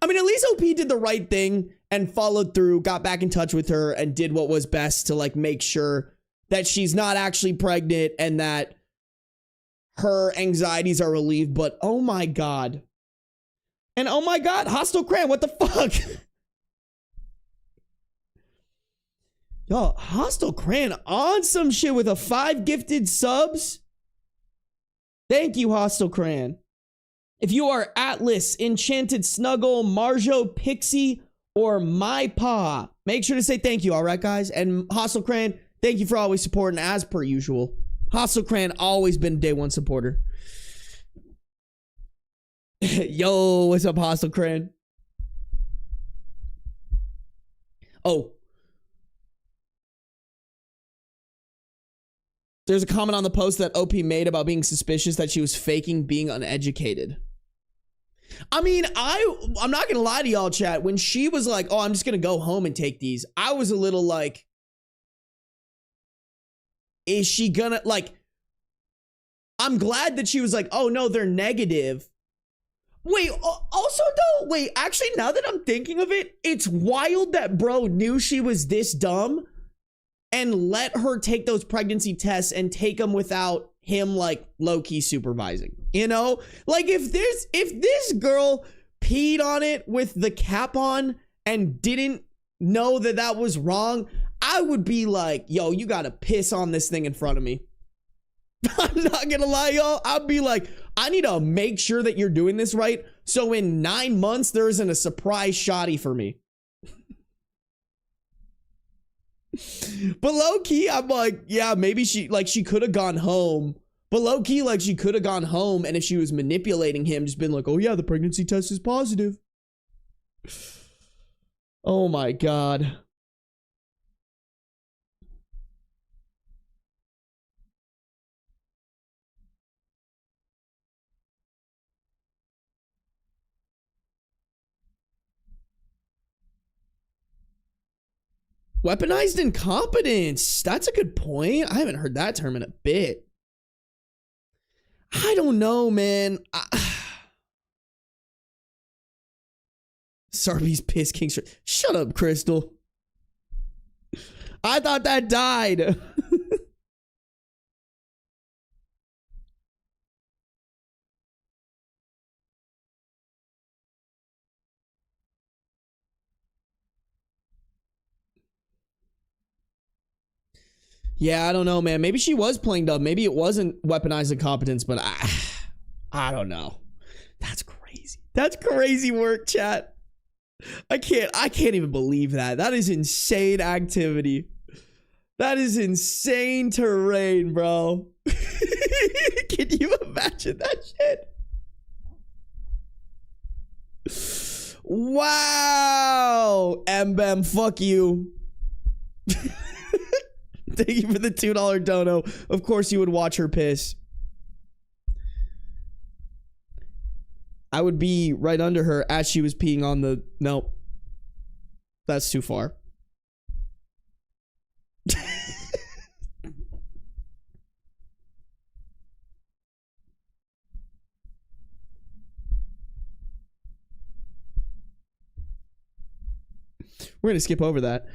I mean, at least OP did the right thing and followed through, got back in touch with her and did what was best to like make sure that she's not actually pregnant and that her anxieties are relieved. But oh my God. And oh my God, Hostile Cran, what the fuck? Yo, Hostile Cran on some shit with a 5 gifted subs. Thank you, Hostile Cran. If you are Atlas, Enchanted Snuggle, Marjo, Pixie, or My Pa, make sure to say thank you, all right, guys? And Hostile Cran, thank you for always supporting as per usual. Hostile Cran, always been a day one supporter. Yo, what's up, Hostile Cran? Oh. There's a comment on the post that OP made about being suspicious that she was faking being uneducated. I mean, I'm not gonna lie to y'all, chat. When she was like, oh, I'm just gonna go home and take these, I was a little like, is she gonna, like, I'm glad that she was like, oh no, they're negative. Wait, also though, wait, actually, now that I'm thinking of it, it's wild that bro knew she was this dumb and let her take those pregnancy tests and take them without him like low-key supervising, you know? Like if this girl peed on it with the cap on and didn't know that that was wrong, I would be like, yo, you gotta piss on this thing in front of me. I'm not gonna lie, y'all. I'd be like, I need to make sure that you're doing this right, so in 9 months there isn't a surprise shotty for me. But low-key, I'm like, yeah, maybe she could have gone home. But low-key, like, she could have gone home, and if she was manipulating him, just been like, oh yeah, the pregnancy test is positive. Oh my God. Weaponized incompetence. That's a good point. I haven't heard that term in a bit. I don't know, man. Sarby's piss king. Shut up, Crystal. I thought that died. Yeah, I don't know, man. Maybe she was playing dumb. Maybe it wasn't weaponized incompetence, but I don't know. That's crazy. That's crazy work, chat. I can't even believe that. That is insane activity. That is insane terrain, bro. Can you imagine that shit? Wow. Mbem, fuck you. Thank you for the $2 dono. Of course you would watch her piss. I would be right under her as she was peeing on the... Nope. That's too far. We're gonna skip over that.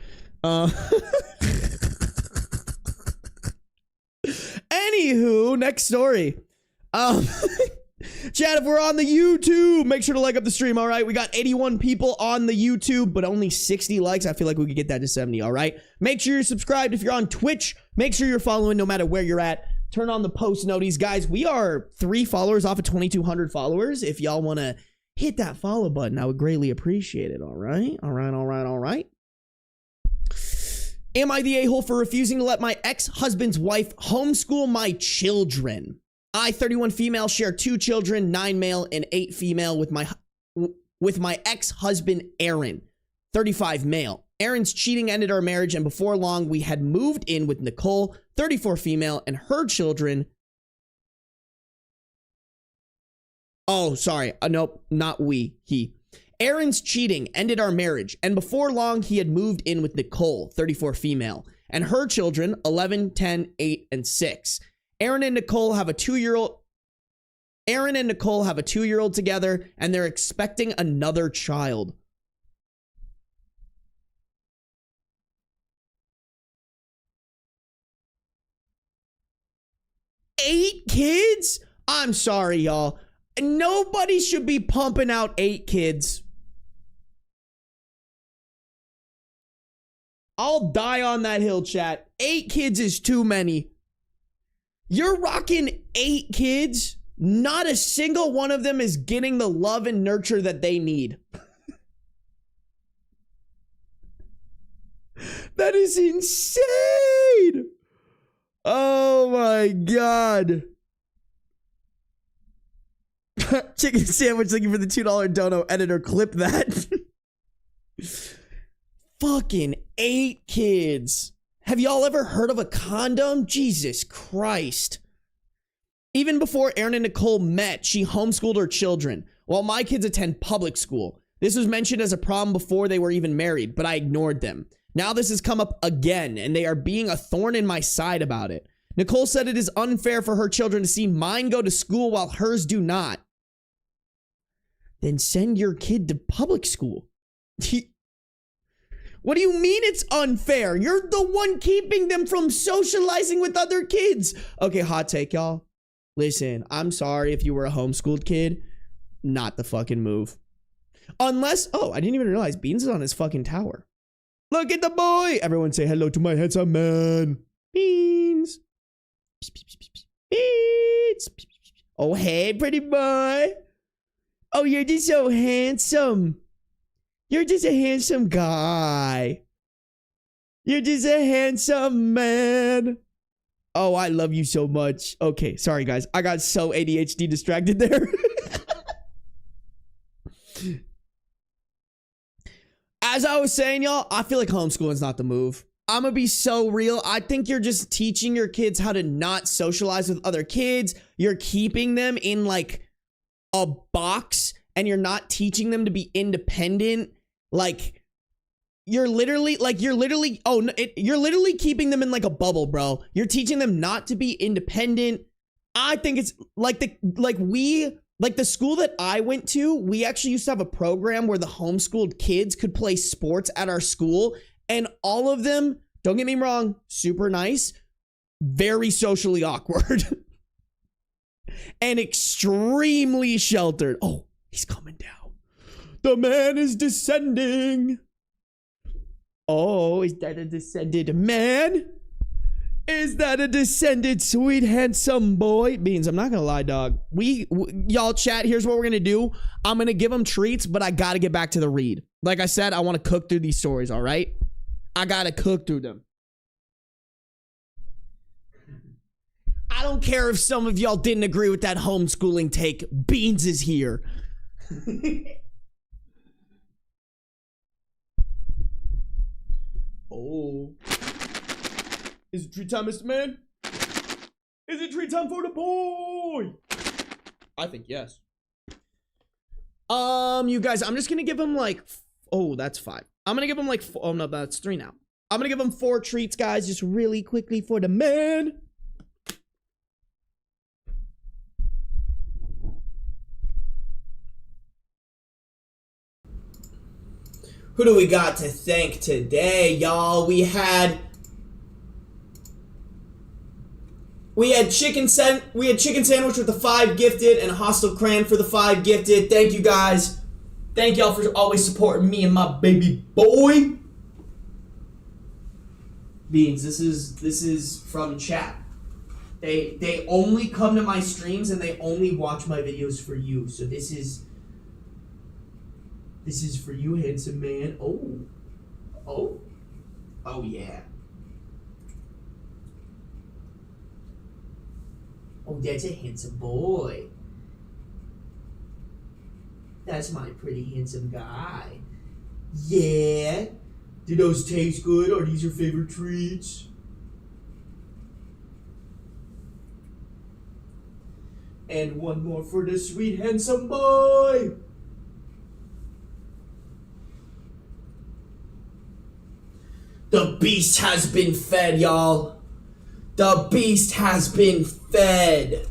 Anywho, next story. Chad, if we're on the YouTube, make sure to like up the stream, all right? We got 81 people on the YouTube, but only 60 likes. I feel like we could get that to 70, all right? Make sure you're subscribed. If you're on Twitch, make sure you're following no matter where you're at. Turn on the post noties. Guys, we are 3 followers off of 2,200 followers. If y'all want to hit that follow button, I would greatly appreciate it, all right? All right, all right, all right. Am I the a-hole for refusing to let my ex-husband's wife homeschool my children? I, 31 female, share 2 children, 9 male and 8 female with my ex-husband, Aaron, 35 male. Aaron's cheating ended our marriage, and before long, we had moved in with Nicole, 34 female, and her children. Oh, sorry. Nope, not we, he. Aaron's cheating ended our marriage, and before long, he had moved in with Nicole, 34 female, and her children, 11, 10, 8, and 6. Aaron and Nicole have a 2-year-old together, and they're expecting another child. Eight kids? I'm sorry, y'all. Nobody should be pumping out 8 kids. I'll die on that hill, chat. 8 kids is too many. You're rocking 8 kids. Not a single one of them is getting the love and nurture that they need. That is insane. Oh my God. Chicken sandwich looking for the $2 dono. Editor, clip that. Fucking 8 kids. Have y'all ever heard of a condom? Jesus Christ. Even before Aaron and Nicole met, she homeschooled her children, while my kids attend public school. This was mentioned as a problem before they were even married, but I ignored them. Now this has come up again, and they are being a thorn in my side about it. Nicole said it is unfair for her children to see mine go to school while hers do not. Then send your kid to public school. What do you mean it's unfair? You're the one keeping them from socializing with other kids. Okay, hot take, y'all. Listen, I'm sorry if you were a homeschooled kid. Not the fucking move. Unless, oh, I didn't even realize Beans is on his fucking tower. Look at the boy. Everyone say hello to my handsome man. Beans. Beans. Oh, hey, pretty boy. Oh, you're just so handsome. You're just a handsome guy. You're just a handsome man. Oh, I love you so much. Okay, sorry, guys. I got so ADHD distracted there. As I was saying, y'all, I feel like homeschooling's not the move. I'm gonna be so real. I think you're just teaching your kids how to not socialize with other kids. You're keeping them in like a box, and you're not teaching them to be independent. Like, you're literally keeping them in like a bubble, bro. You're teaching them not to be independent. I think it's like the school that I went to, we actually used to have a program where the homeschooled kids could play sports at our school, and all of them, don't get me wrong, super nice, very socially awkward. And extremely sheltered. Oh, he's coming down. The man is descending. Oh, is that a descended man? Is that a descended sweet handsome boy? Beans, I'm not gonna lie, dog. Y'all chat, here's what we're gonna do. I'm gonna give him treats, but I gotta get back to the read. Like I said, I want to cook through these stories, all right? I got to cook through them. I don't care if some of y'all didn't agree with that homeschooling take. Beans is here. Oh. Is it treat time, Mr. Man? Is it treat time for the boy? I think yes. You guys, I'm just gonna give him like, oh, that's 5. I'm gonna give him like, oh no, that's 3 now. I'm gonna give him 4 treats, guys, just really quickly for the man. Who do we got to thank today, y'all? We had chicken sandwich with the 5 gifted and Hostile Cran for the 5 gifted. Thank you guys. Thank y'all for always supporting me and my baby boy. Beans, this is from chat. They only come to my streams and they only watch my videos for you. So this is for you, handsome man. Oh yeah. Oh, that's a handsome boy. That's my pretty handsome guy. Yeah. Do those taste good? Are these your favorite treats? And one more for the sweet handsome boy. The beast has been fed, y'all. The beast has been fed.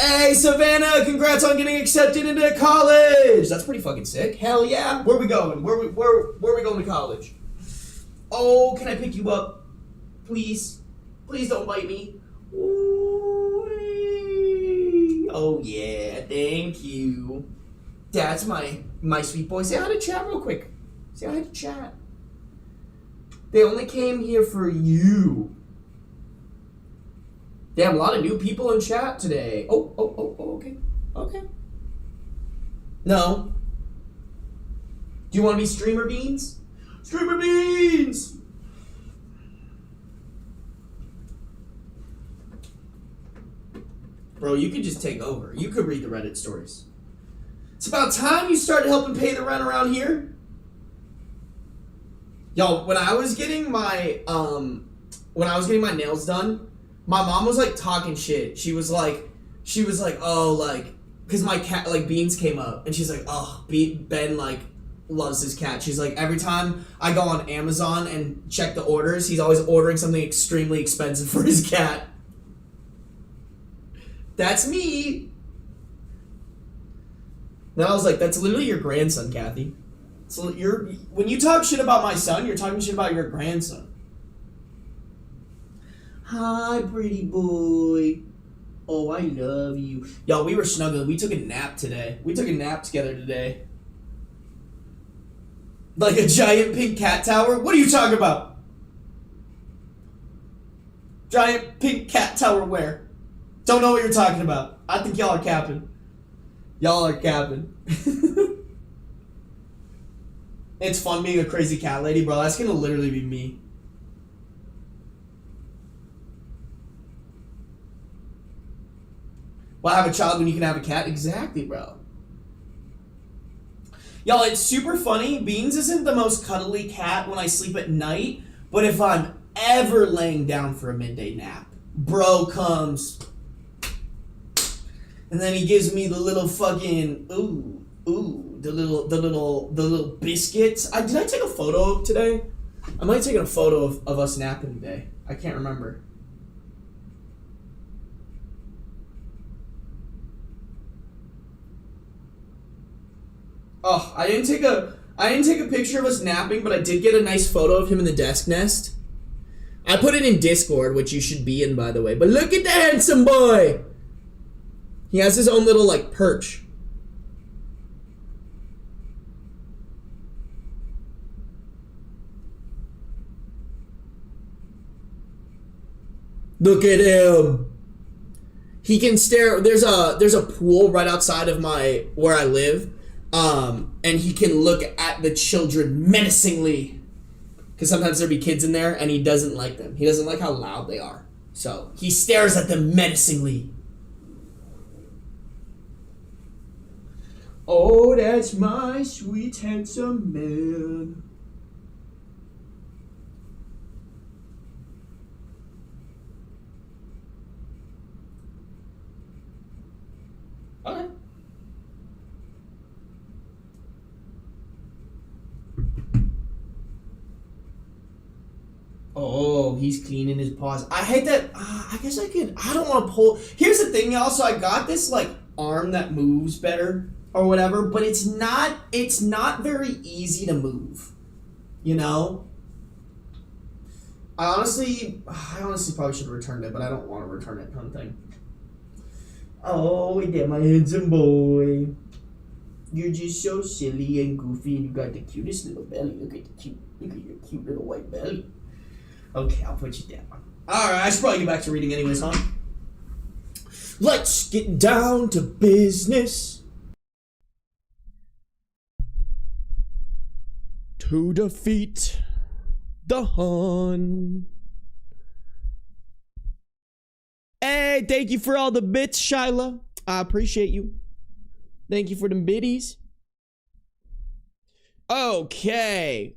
Hey, Savannah, congrats on getting accepted into college. That's pretty fucking sick. Hell yeah. Where we going? Where we going to college? Oh, can I pick you up? Please. Please don't bite me. Ooh-wee. Oh yeah, thank you. That's my sweet boy. Say hi to chat real quick. Say hi to chat. They only came here for you. Damn, a lot of new people in chat today. Oh, okay. Okay. No. Do you want to be Streamer Beans? Streamer Beans! Bro, you could just take over. You could read the Reddit stories. It's about time you started helping pay the rent around here. Yo, when I was getting my nails done, my mom was like talking shit. She was like, oh, like, cause my cat, like, Beans came up, and she's like, oh, Ben, like, loves his cat. She's like, every time I go on Amazon and check the orders, he's always ordering something extremely expensive for his cat. That's me. Then I was like, that's literally your grandson, Kathy. So when you talk shit about my son, you're talking shit about your grandson. Hi, pretty boy. Oh, I love you. Y'all, we were snuggling. We took a nap today. We took a nap together today. Like a giant pink cat tower? What are you talking about? Giant pink cat tower where? Don't know what you're talking about. I think y'all are capping. Y'all are capping. It's fun being a crazy cat lady, bro. That's gonna literally be me. Why have a child when you can have a cat? Exactly, bro. Y'all, it's super funny. Beans isn't the most cuddly cat when I sleep at night, but if I'm ever laying down for a midday nap, bro comes, and then he gives me the little fucking the little biscuits. Did I take a photo today? I might have taken a photo of us napping today. I can't remember. Oh, I didn't take a picture of us napping, but I did get a nice photo of him in the desk nest. I put it in Discord, which you should be in, by the way. But look at the handsome boy. He has his own little, like, perch. Look at him. He can stare. There's a pool right outside of where I live. And he can look at the children menacingly, because sometimes there'll be kids in there and he doesn't like them. He doesn't like how loud they are. So he stares at them menacingly. Oh, that's my sweet handsome man. Okay. Oh, he's cleaning his paws. I hate that. I guess I could. I don't want to pull. Here's the thing, y'all. So I got this like arm that moves better or whatever, but it's not very easy to move. You know? I honestly probably should have returned it, but I don't want to return it, kind of thing. Oh, there, my handsome boy. You're just so silly and goofy, and you got the cutest little belly. Look at your cute little white belly. Okay, I'll put you down. Alright, I should probably get back to reading anyways, huh? Let's get down to business. To defeat the Hun. Hey, thank you for all the bits, Shyla. I appreciate you. Thank you for them biddies. Okay.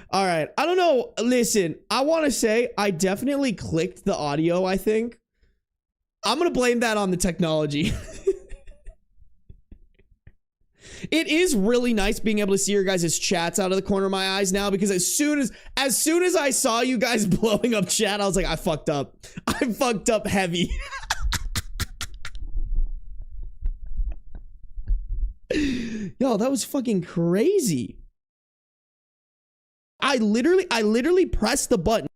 All right. I don't know. Listen, I want to say I definitely clicked the audio, I think. I'm going to blame that on the technology. It is really nice being able to see your guys' chats out of the corner of my eyes now, because as soon as I saw you guys blowing up chat, I was like, I fucked up. I fucked up heavy. Yo, that was fucking crazy. I literally pressed the button.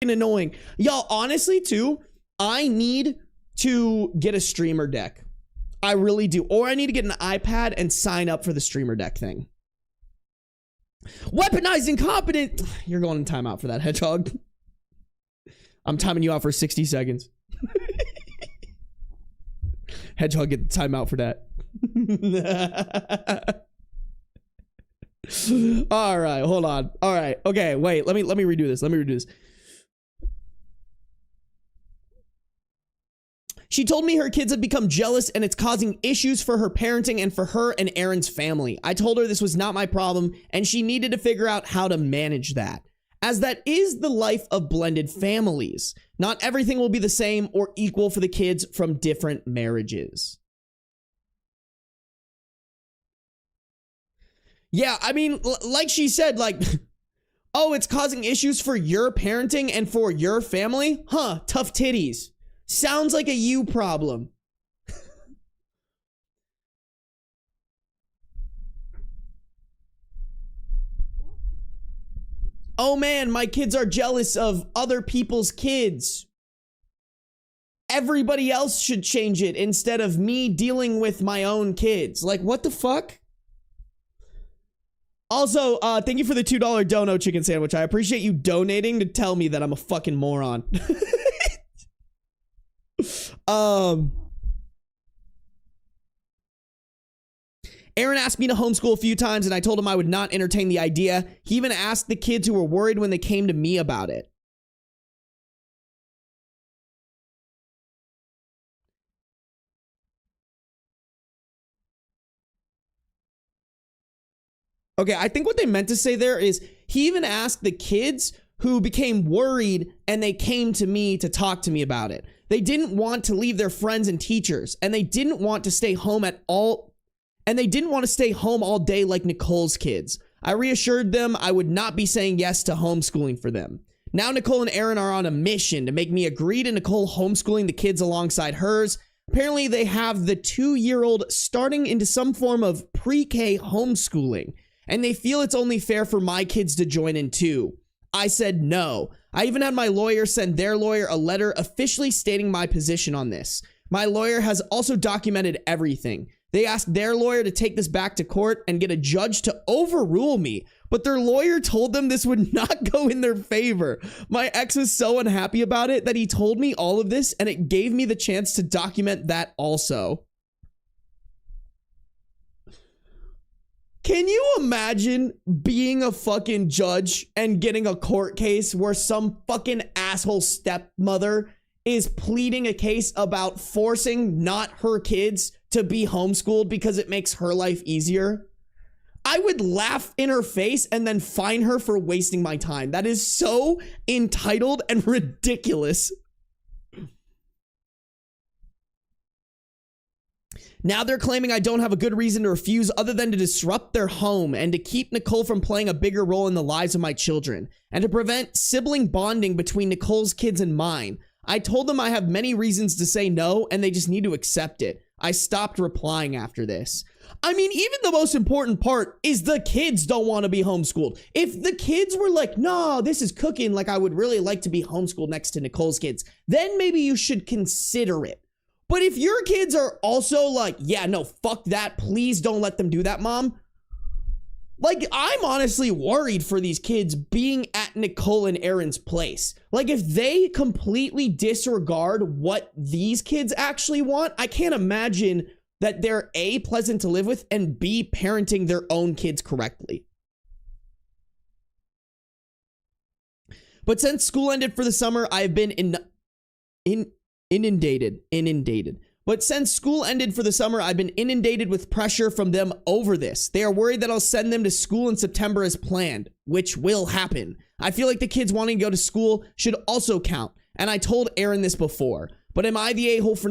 Annoying. Y'all, honestly, too, I need to get a streamer deck. I really do. Or I need to get an iPad and sign up for the streamer deck thing. Weaponized incompetent. You're going in timeout for that, Hedgehog. I'm timing you out for 60 seconds. Hedgehog, get the timeout for that. All right, hold on. All right, okay, wait. Let me redo this. She told me her kids have become jealous and it's causing issues for her parenting and for her and Aaron's family. I told her this was not my problem and she needed to figure out how to manage that, as that is the life of blended families. Not everything will be the same or equal for the kids from different marriages. Yeah, I mean, like she said, like, oh, it's causing issues for your parenting and for your family? Huh, tough titties. Sounds like a you problem. Oh man, my kids are jealous of other people's kids. Everybody else should change it instead of me dealing with my own kids. Like, what the fuck? Also, thank you for the $2 dono chicken sandwich. I appreciate you donating to tell me that I'm a fucking moron. Aaron asked me to homeschool a few times and I told him I would not entertain the idea. He even asked the kids who were worried when they came to me about it. Okay, I think what they meant to say there is he even asked the kids who became worried and they came to me to talk to me about it. They didn't want to leave their friends and teachers, and they didn't want to stay home all day like Nicole's kids. I reassured them I would not be saying yes to homeschooling for them. Now Nicole and Aaron are on a mission to make me agree to Nicole homeschooling the kids alongside hers. Apparently they have the 2-year-old starting into some form of pre-K homeschooling, and they feel it's only fair for my kids to join in too. I said no. I even had my lawyer send their lawyer a letter officially stating my position on this. My lawyer has also documented everything. They asked their lawyer to take this back to court and get a judge to overrule me, but their lawyer told them this would not go in their favor. My ex was so unhappy about it that he told me all of this, and it gave me the chance to document that also. Can you imagine being a fucking judge and getting a court case where some fucking asshole stepmother is pleading a case about forcing not her kids to be homeschooled because it makes her life easier? I would laugh in her face and then fine her for wasting my time. That is so entitled and ridiculous. Now they're claiming I don't have a good reason to refuse other than to disrupt their home and to keep Nicole from playing a bigger role in the lives of my children and to prevent sibling bonding between Nicole's kids and mine. I told them I have many reasons to say no and they just need to accept it. I stopped replying after this. I mean, even the most important part is the kids don't want to be homeschooled. If the kids were like, no, this is cooking, like I would really like to be homeschooled next to Nicole's kids, then maybe you should consider it. But if your kids are also like, yeah, no, fuck that, please don't let them do that, mom. Like, I'm honestly worried for these kids being at Nicole and Aaron's place. Like, if they completely disregard what these kids actually want, I can't imagine that they're A, pleasant to live with, and B, parenting their own kids correctly. But since school ended for the summer, I've been inundated. But since school ended for the summer, I've been inundated with pressure from them over this. They are worried that I'll send them to school in September as planned, which will happen. I feel like the kids wanting to go to school should also count. And I told Aaron this before. But am I the a-hole for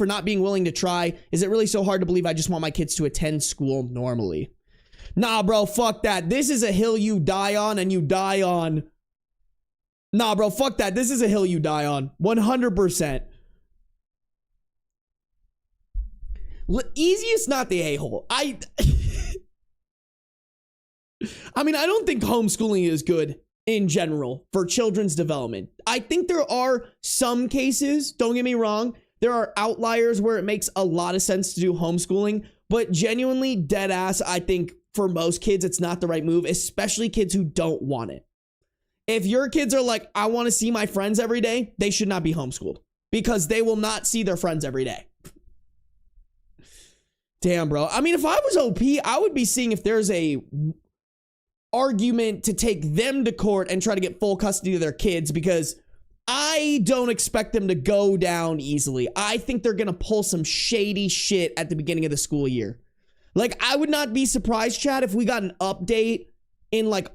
not being willing to try? Is it really so hard to believe I just want my kids to attend school normally? Nah, bro, fuck that. This is a hill you die on and you die on. Nah, bro, fuck that. This is a hill you die on. 100%. Easiest not the a-hole. I mean, I don't think homeschooling is good in general for children's development. I think there are some cases, don't get me wrong, there are outliers where it makes a lot of sense to do homeschooling, but genuinely, dead ass, I think for most kids, it's not the right move, especially kids who don't want it. If your kids are like, I want to see my friends every day, they should not be homeschooled because they will not see their friends every day. Damn, bro. I mean, if I was OP, I would be seeing if there's a argument to take them to court and try to get full custody of their kids because I don't expect them to go down easily. I think they're going to pull some shady shit at the beginning of the school year. Like, I would not be surprised, Chad, if we got an update in like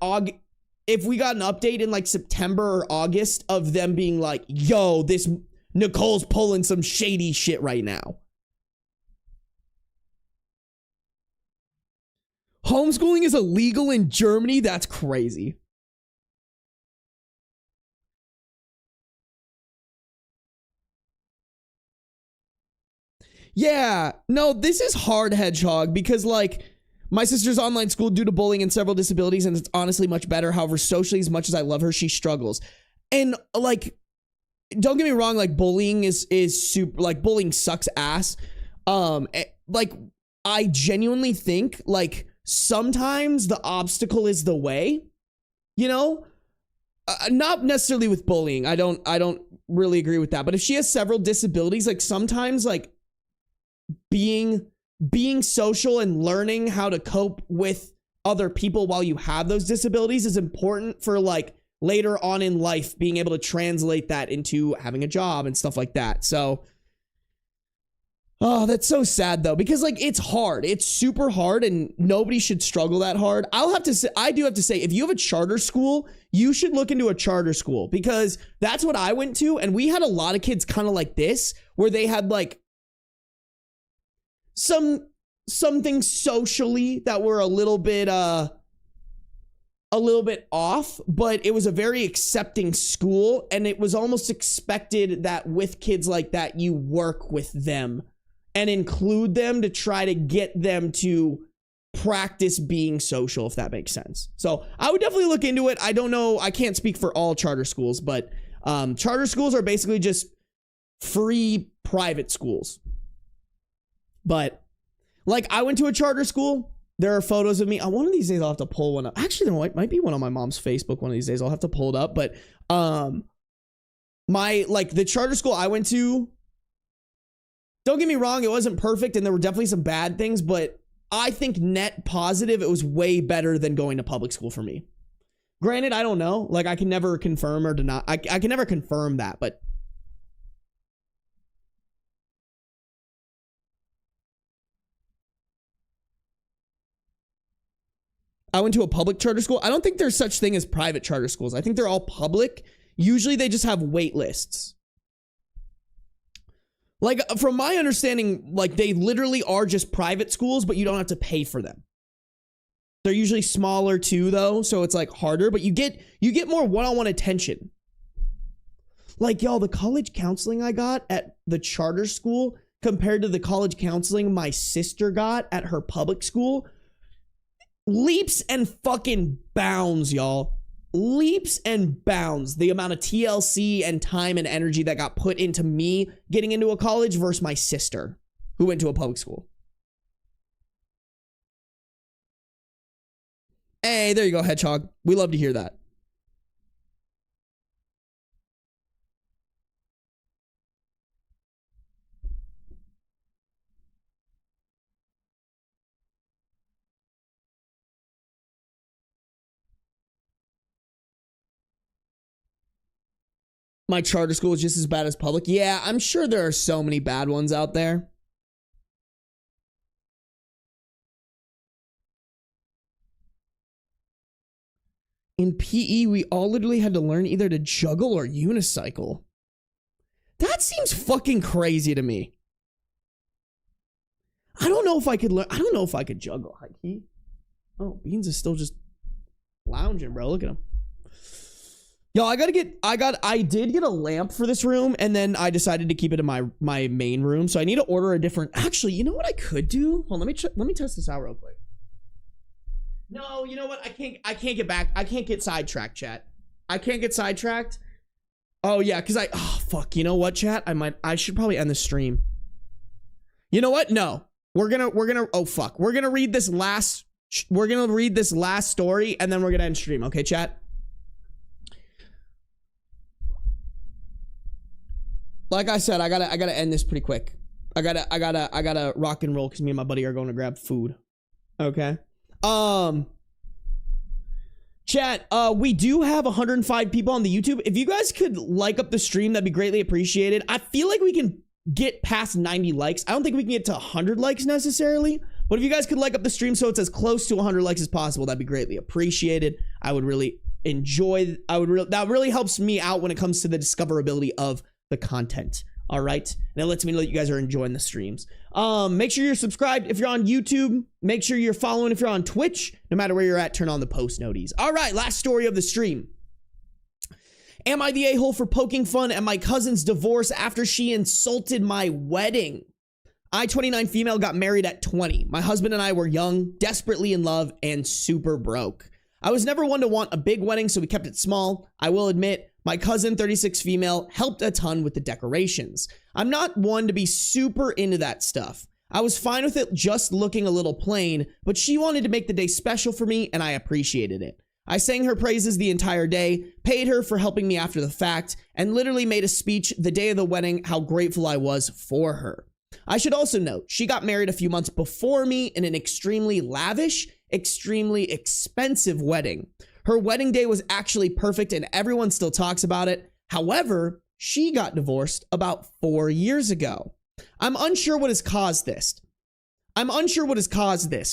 September or August of them being like, yo, this Nicole's pulling some shady shit right now. Homeschooling is illegal in Germany? That's crazy. Yeah, no, this is hard, Hedgehog, because like my sister's online school due to bullying and several disabilities, and it's honestly much better. However, socially, as much as I love her, she struggles. And like, don't get me wrong, like bullying is super, like bullying sucks ass. Like I genuinely think like sometimes the obstacle is the way, you know, not necessarily with bullying. I don't really agree with that. But if she has several disabilities, like sometimes like being social and learning how to cope with other people while you have those disabilities is important for like later on in life, being able to translate that into having a job and stuff like that. So Oh, that's so sad though, because like it's hard. It's super hard and nobody should struggle that hard. I do have to say, if you have a charter school, you should look into a charter school, because that's what I went to. And we had a lot of kids kind of like this, where they had like some things socially that were a little bit off, but it was a very accepting school. And it was almost expected that with kids like that, you work with them and include them to try to get them to practice being social, if that makes sense. So I would definitely look into it. I don't know. I can't speak for all charter schools, but charter schools are basically just free private schools. But like, I went to a charter school. There are photos of me. One of these days I'll have to pull one up. Actually, there might be one on my mom's Facebook one of these days. I'll have to pull it up. But the charter school I went to, don't get me wrong, it wasn't perfect and there were definitely some bad things, but I think net positive, it was way better than going to public school for me. Granted, I don't know. Like, I can never confirm or deny. I can never confirm that, but I went to a public charter school. I don't think there's such thing as private charter schools. I think they're all public. Usually they just have wait lists. Like, from my understanding, like, they literally are just private schools, but you don't have to pay for them. They're usually smaller too, though, so it's like harder, but you get more one-on-one attention. Like, y'all, the college counseling I got at the charter school compared to the college counseling my sister got at her public school, leaps and fucking bounds, y'all. Leaps and bounds the amount of TLC and time and energy that got put into me getting into a college versus my sister who went to a public school. Hey, there you go, Hedgehog. We love to hear that. My charter school is just as bad as public. Yeah, I'm sure there are so many bad ones out there. In PE, we all literally had to learn either to juggle or unicycle. That seems fucking crazy to me. I don't know if I could learn. I don't know if I could juggle. Oh, Beans is still just lounging, bro. Look at him. Yo, I did get a lamp for this room, and then I decided to keep it in my main room. So I need to order a different. Actually, you know what I could do? Hold on, let me test this out real quick. No, you know what? I can't get back. I can't get sidetracked, chat. I can't get sidetracked. Oh yeah, because oh fuck. You know what, chat? I should probably end the stream. You know what? No. Oh fuck. We're gonna read this last story, and then we're gonna end stream. Okay, chat? Like I said, I gotta end this pretty quick. I gotta rock and roll because me and my buddy are going to grab food. Okay. Chat, we do have 105 people on the YouTube. If you guys could like up the stream, that'd be greatly appreciated. I feel like we can get past 90 likes. I don't think we can get to 100 likes necessarily, but if you guys could like up the stream so it's as close to 100 likes as possible, that'd be greatly appreciated. I would really enjoy. That really helps me out when it comes to the discoverability of the content. All right, and it lets me know that you guys are enjoying the streams. Make sure you're subscribed if you're on YouTube. Make sure you're following if you're on Twitch. No matter where you're at, turn on the post noties. All right, last story of the stream. Am I the a-hole for poking fun at my cousin's divorce after she insulted my wedding? I, 29 female, got married at 20. My husband and I were young, desperately in love, and super broke. I was never one to want a big wedding, so we kept it small. I will admit, my cousin, 36 female, helped a ton with the decorations. I'm not one to be super into that stuff. I was fine with it just looking a little plain, but she wanted to make the day special for me, and I appreciated it. I sang her praises the entire day, paid her for helping me after the fact, and literally made a speech the day of the wedding how grateful I was for her. I should also note, she got married a few months before me in an extremely lavish, extremely expensive wedding. Her wedding day was actually perfect and everyone still talks about it. However, she got divorced about 4 years ago. I'm unsure what has caused this.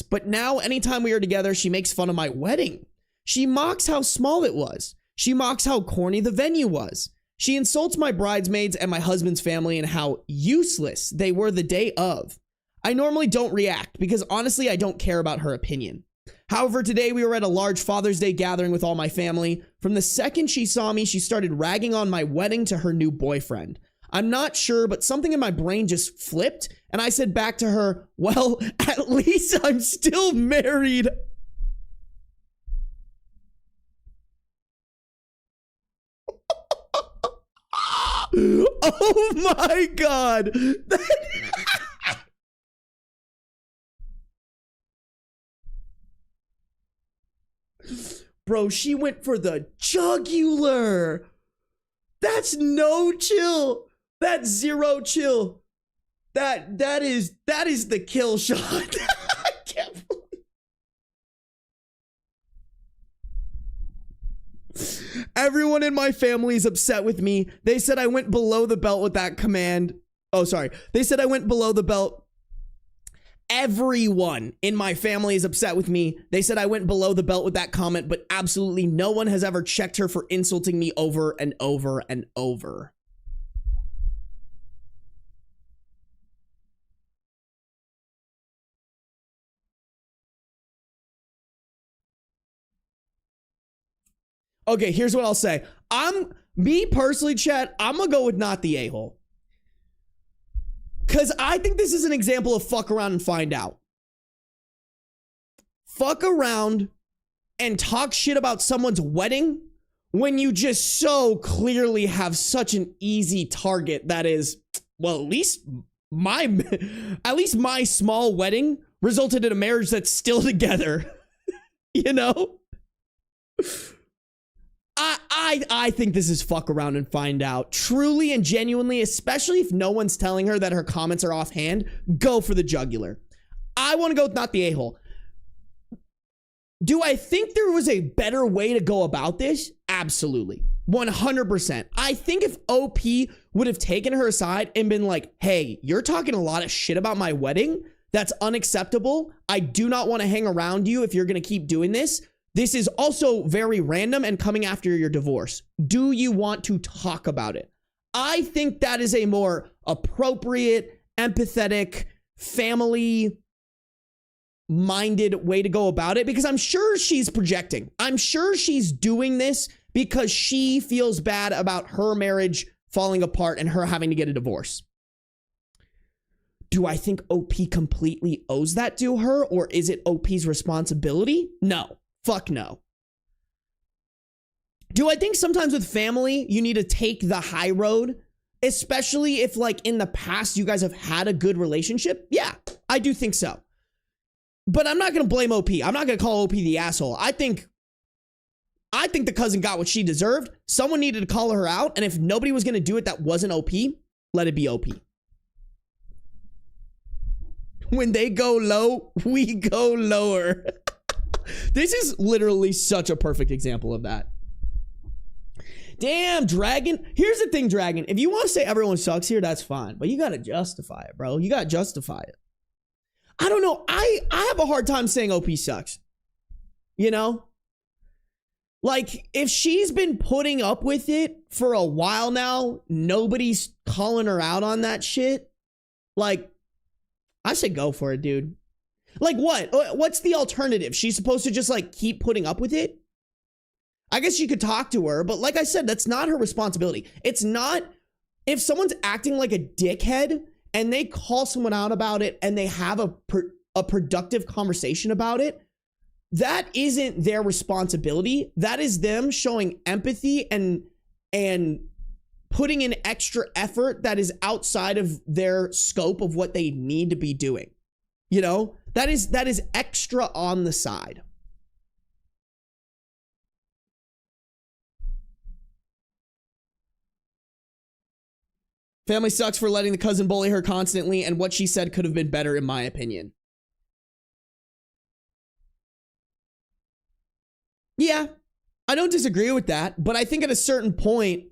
But now anytime we are together, she makes fun of my wedding. She mocks how small it was. She mocks how corny the venue was. She insults my bridesmaids and my husband's family and how useless they were the day of. I normally don't react because honestly, I don't care about her opinion. However, today we were at a large Father's Day gathering with all my family. From the second she saw me, she started ragging on my wedding to her new boyfriend. I'm not sure, but something in my brain just flipped, and I said back to her, well, at least I'm still married. Oh my God. Bro, she went for the jugular. That's no chill. That's zero chill. That is the kill shot. I can't believe. Everyone in my family is upset with me. They said I went below the belt with that command. Oh, sorry. They said I went below the belt. Everyone in my family is upset with me. They said I went below the belt with that comment, but absolutely no one has ever checked her for insulting me over and over and over. Okay, here's what I'll say. Me personally, chat, I'm gonna go with not the a-hole. Because I think this is an example of fuck around and find out. Fuck around and talk shit about someone's wedding when you just so clearly have such an easy target that is, well, at least my small wedding resulted in a marriage that's still together. You know? I think this is fuck around and find out. Truly and genuinely, especially if no one's telling her that her comments are offhand, go for the jugular. I want to go with not the a-hole. Do I think there was a better way to go about this? Absolutely. 100%. I think if OP would have taken her aside and been like, hey, you're talking a lot of shit about my wedding. That's unacceptable. I do not want to hang around you if you're going to keep doing this. This is also very random and coming after your divorce. Do you want to talk about it? I think that is a more appropriate, empathetic, family-minded way to go about it because I'm sure she's projecting. I'm sure she's doing this because she feels bad about her marriage falling apart and her having to get a divorce. Do I think OP completely owes that to her, or is it OP's responsibility? No. Fuck no. Do I think sometimes with family, you need to take the high road, especially if like in the past you guys have had a good relationship? Yeah, I do think so. But I'm not going to blame OP. I'm not going to call OP the asshole. I think the cousin got what she deserved. Someone needed to call her out. And if nobody was going to do it that wasn't OP, let it be OP. When they go low, we go lower. This is literally such a perfect example of that. Damn, Dragon. Here's the thing, Dragon. If you want to say everyone sucks here, that's fine. But you got to justify it, bro. You got to justify it. I don't know. I have a hard time saying OP sucks. You know? Like, if she's been putting up with it for a while now, nobody's calling her out on that shit. Like, I say go for it, dude. Like what? What's the alternative? She's supposed to just like keep putting up with it? I guess you could talk to her, but like I said, that's not her responsibility. It's not, if someone's acting like a dickhead and they call someone out about it and they have a productive conversation about it, that isn't their responsibility. That is them showing empathy and putting in extra effort that is outside of their scope of what they need to be doing. You know? That is extra on the side. Family sucks for letting the cousin bully her constantly, and what she said could have been better, in my opinion. Yeah, I don't disagree with that, but I think at a certain point,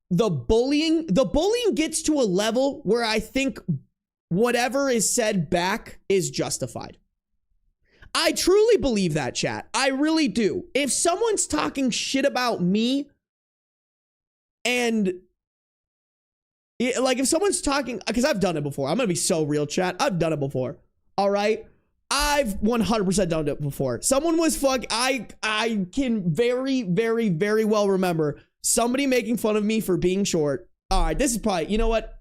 the bullying gets to a level where I think whatever is said back is justified. I truly believe that, chat. I really do. If someone's talking shit about me and like if someone's talking, because I've done it before. I'm going to be so real, chat. I've done it before. All right. I've 100% done it before. Someone was I can very, very, very well remember somebody making fun of me for being short. All right. This is probably, you know what?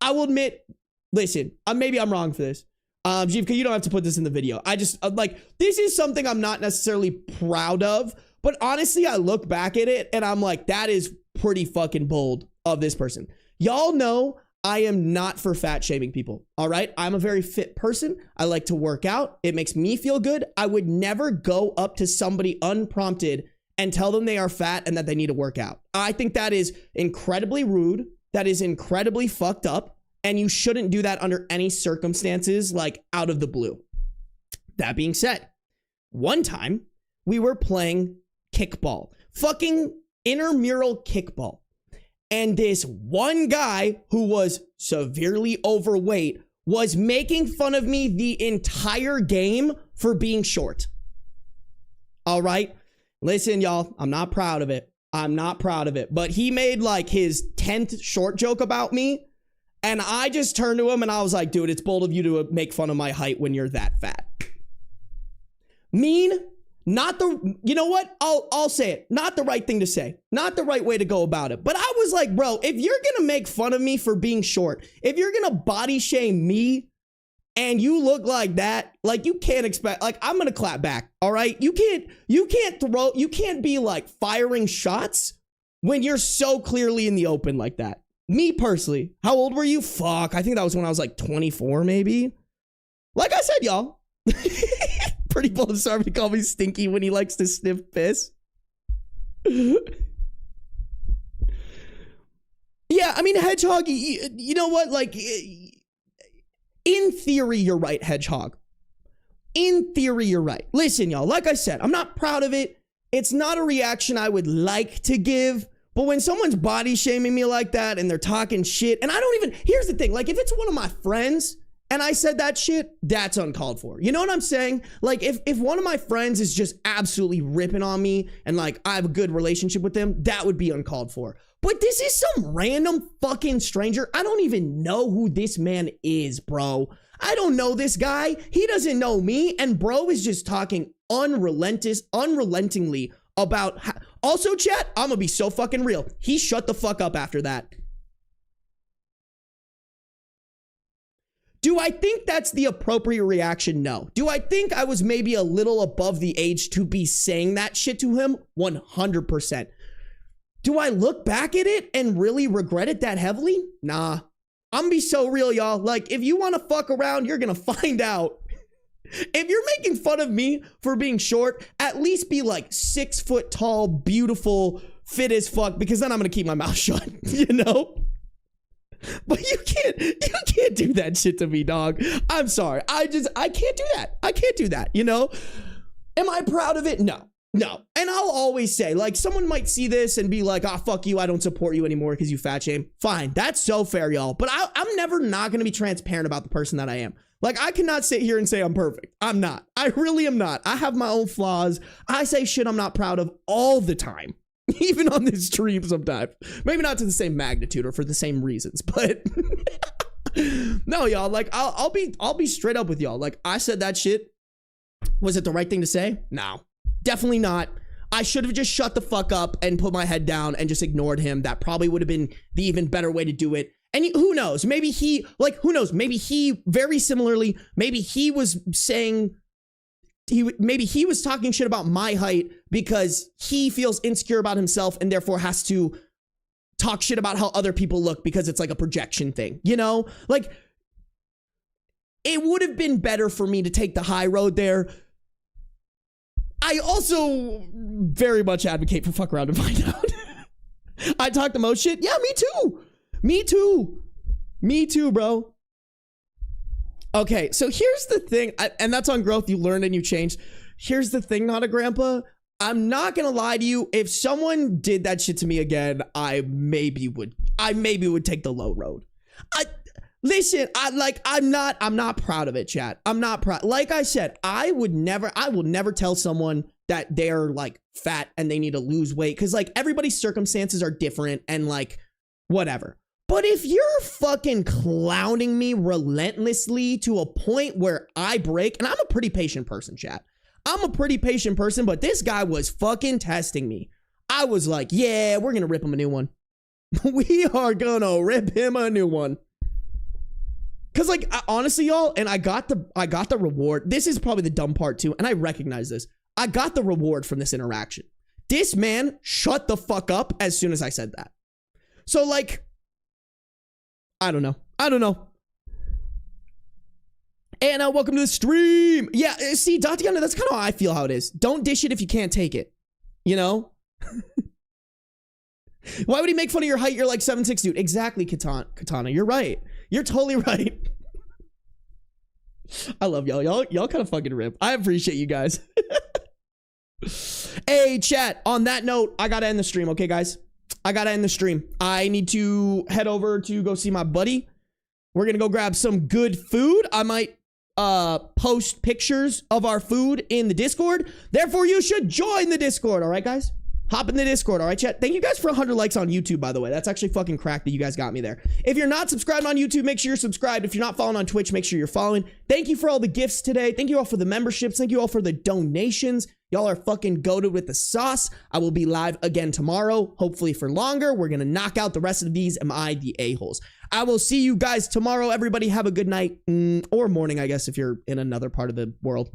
I will admit, listen, maybe I'm wrong for this. Jeevka, you don't have to put this in the video. I just like, this is something I'm not necessarily proud of, but honestly, I look back at it and I'm like, that is pretty fucking bold of this person. Y'all know I am not for fat shaming people. All right. I'm a very fit person. I like to work out. It makes me feel good. I would never go up to somebody unprompted and tell them they are fat and that they need to work out. I think that is incredibly rude. That is incredibly fucked up. And you shouldn't do that under any circumstances, like out of the blue. That being said, one time we were playing kickball, fucking intramural kickball. And this one guy who was severely overweight was making fun of me the entire game for being short. All right. Listen, y'all, I'm not proud of it. I'm not proud of it. But he made like his 10th short joke about me. And I just turned to him and I was like, dude, it's bold of you to make fun of my height when you're that fat. Mean, not the, you know what? I'll say it. Not the right thing to say. Not the right way to go about it. But I was like, bro, if you're going to make fun of me for being short, if you're going to body shame me and you look like that, like you can't expect, like I'm going to clap back. All right. You can't be like firing shots when you're so clearly in the open like that. Me personally, how old were you? Fuck, I think that was when I was like 24, maybe. Like I said, y'all. Pretty bold of Sarby to call me stinky when he likes to sniff piss. Yeah, I mean, Hedgehog, you know what? Like, in theory, you're right, Hedgehog. In theory, you're right. Listen, y'all, like I said, I'm not proud of it. It's not a reaction I would like to give. But when someone's body shaming me like that and they're talking shit, and I don't even, here's the thing, like if it's one of my friends and I said that shit, that's uncalled for. You know what I'm saying? Like if one of my friends is just absolutely ripping on me and like I have a good relationship with them, that would be uncalled for. But this is some random fucking stranger. I don't even know who this man is, bro. I don't know this guy. He doesn't know me. And bro is just talking unrelentingly about how, also chat, I'm gonna be so fucking real. He shut the fuck up after that. Do I think that's the appropriate reaction? No. Do I think I was maybe a little above the age to be saying that shit to him? 100%. Do I look back at it and really regret it that heavily? Nah. I'm gonna be so real, y'all. Like, if you wanna fuck around, you're gonna find out. If you're making fun of me for being short, at least be like 6 foot tall, beautiful, fit as fuck, because then I'm gonna keep my mouth shut, you know? But you can't do that shit to me, dog. I'm sorry. I can't do that. I can't do that, you know? Am I proud of it? No. No. And I'll always say, like, someone might see this and be like, ah, fuck you, I don't support you anymore because you fat shame. Fine. That's so fair, y'all. But I'm never not gonna be transparent about the person that I am. Like, I cannot sit here and say I'm perfect. I'm not. I really am not. I have my own flaws. I say shit I'm not proud of all the time. Even on this stream sometimes. Maybe not to the same magnitude or for the same reasons, but no, y'all, like, I'll be straight up with y'all. Like, I said that shit. Was it the right thing to say? No, definitely not. I should have just shut the fuck up and put my head down and just ignored him. That probably would have been the even better way to do it. And who knows? Maybe he, like, who knows? Maybe he, very similarly, maybe he was saying, maybe he was talking shit about my height because he feels insecure about himself and therefore has to talk shit about how other people look because it's like a projection thing, you know? Like, it would have been better for me to take the high road there. I also very much advocate for fuck around and find out. I talk the most shit. Yeah, me too. Me too. Me too, bro. Okay, so here's the thing, and that's on growth. You learned and you changed. Here's the thing, not a grandpa. I'm not gonna lie to you. If someone did that shit to me again, I maybe would take the low road. Listen, I'm not proud of it, chat. I'm not proud. Like I said, I will never tell someone that they're like fat and they need to lose weight. Cause like everybody's circumstances are different and like whatever. But if you're fucking clowning me relentlessly to a point where I break, and I'm a pretty patient person, chat. I'm a pretty patient person, but this guy was fucking testing me. I was like, yeah, we're gonna rip him a new one. We are gonna rip him a new one. Cause like honestly, y'all, and I got the reward. This is probably the dumb part too, and I recognize this. I got the reward from this interaction. This man shut the fuck up as soon as I said that. So like, I don't know. And welcome to the stream. Yeah, see, Tatiana, that's kind of how I feel how it is. Don't dish it if you can't take it. You know? Why would he make fun of your height? You're like 7'6", dude. Exactly, Katana. You're right. You're totally right. I love y'all. Y'all kind of fucking rip. I appreciate you guys. Hey, chat. On that note, I gotta end the stream, okay, guys? I gotta end the stream. I need to head over to go see my buddy. We're gonna go grab some good food. I might post pictures of our food in the Discord. Therefore, you should join the Discord, all right, guys? Hop in the Discord, all right, chat? Thank you guys for 100 likes on YouTube, by the way. That's actually fucking crack that you guys got me there. If you're not subscribed on YouTube, make sure you're subscribed. If you're not following on Twitch, make sure you're following. Thank you for all the gifts today. Thank you all for the memberships. Thank you all for the donations. Y'all are fucking goated with the sauce. I will be live again tomorrow, hopefully for longer. We're gonna knock out the rest of these Am I the A-holes. I will see you guys tomorrow. Everybody have a good night, or morning, I guess, if you're in another part of the world.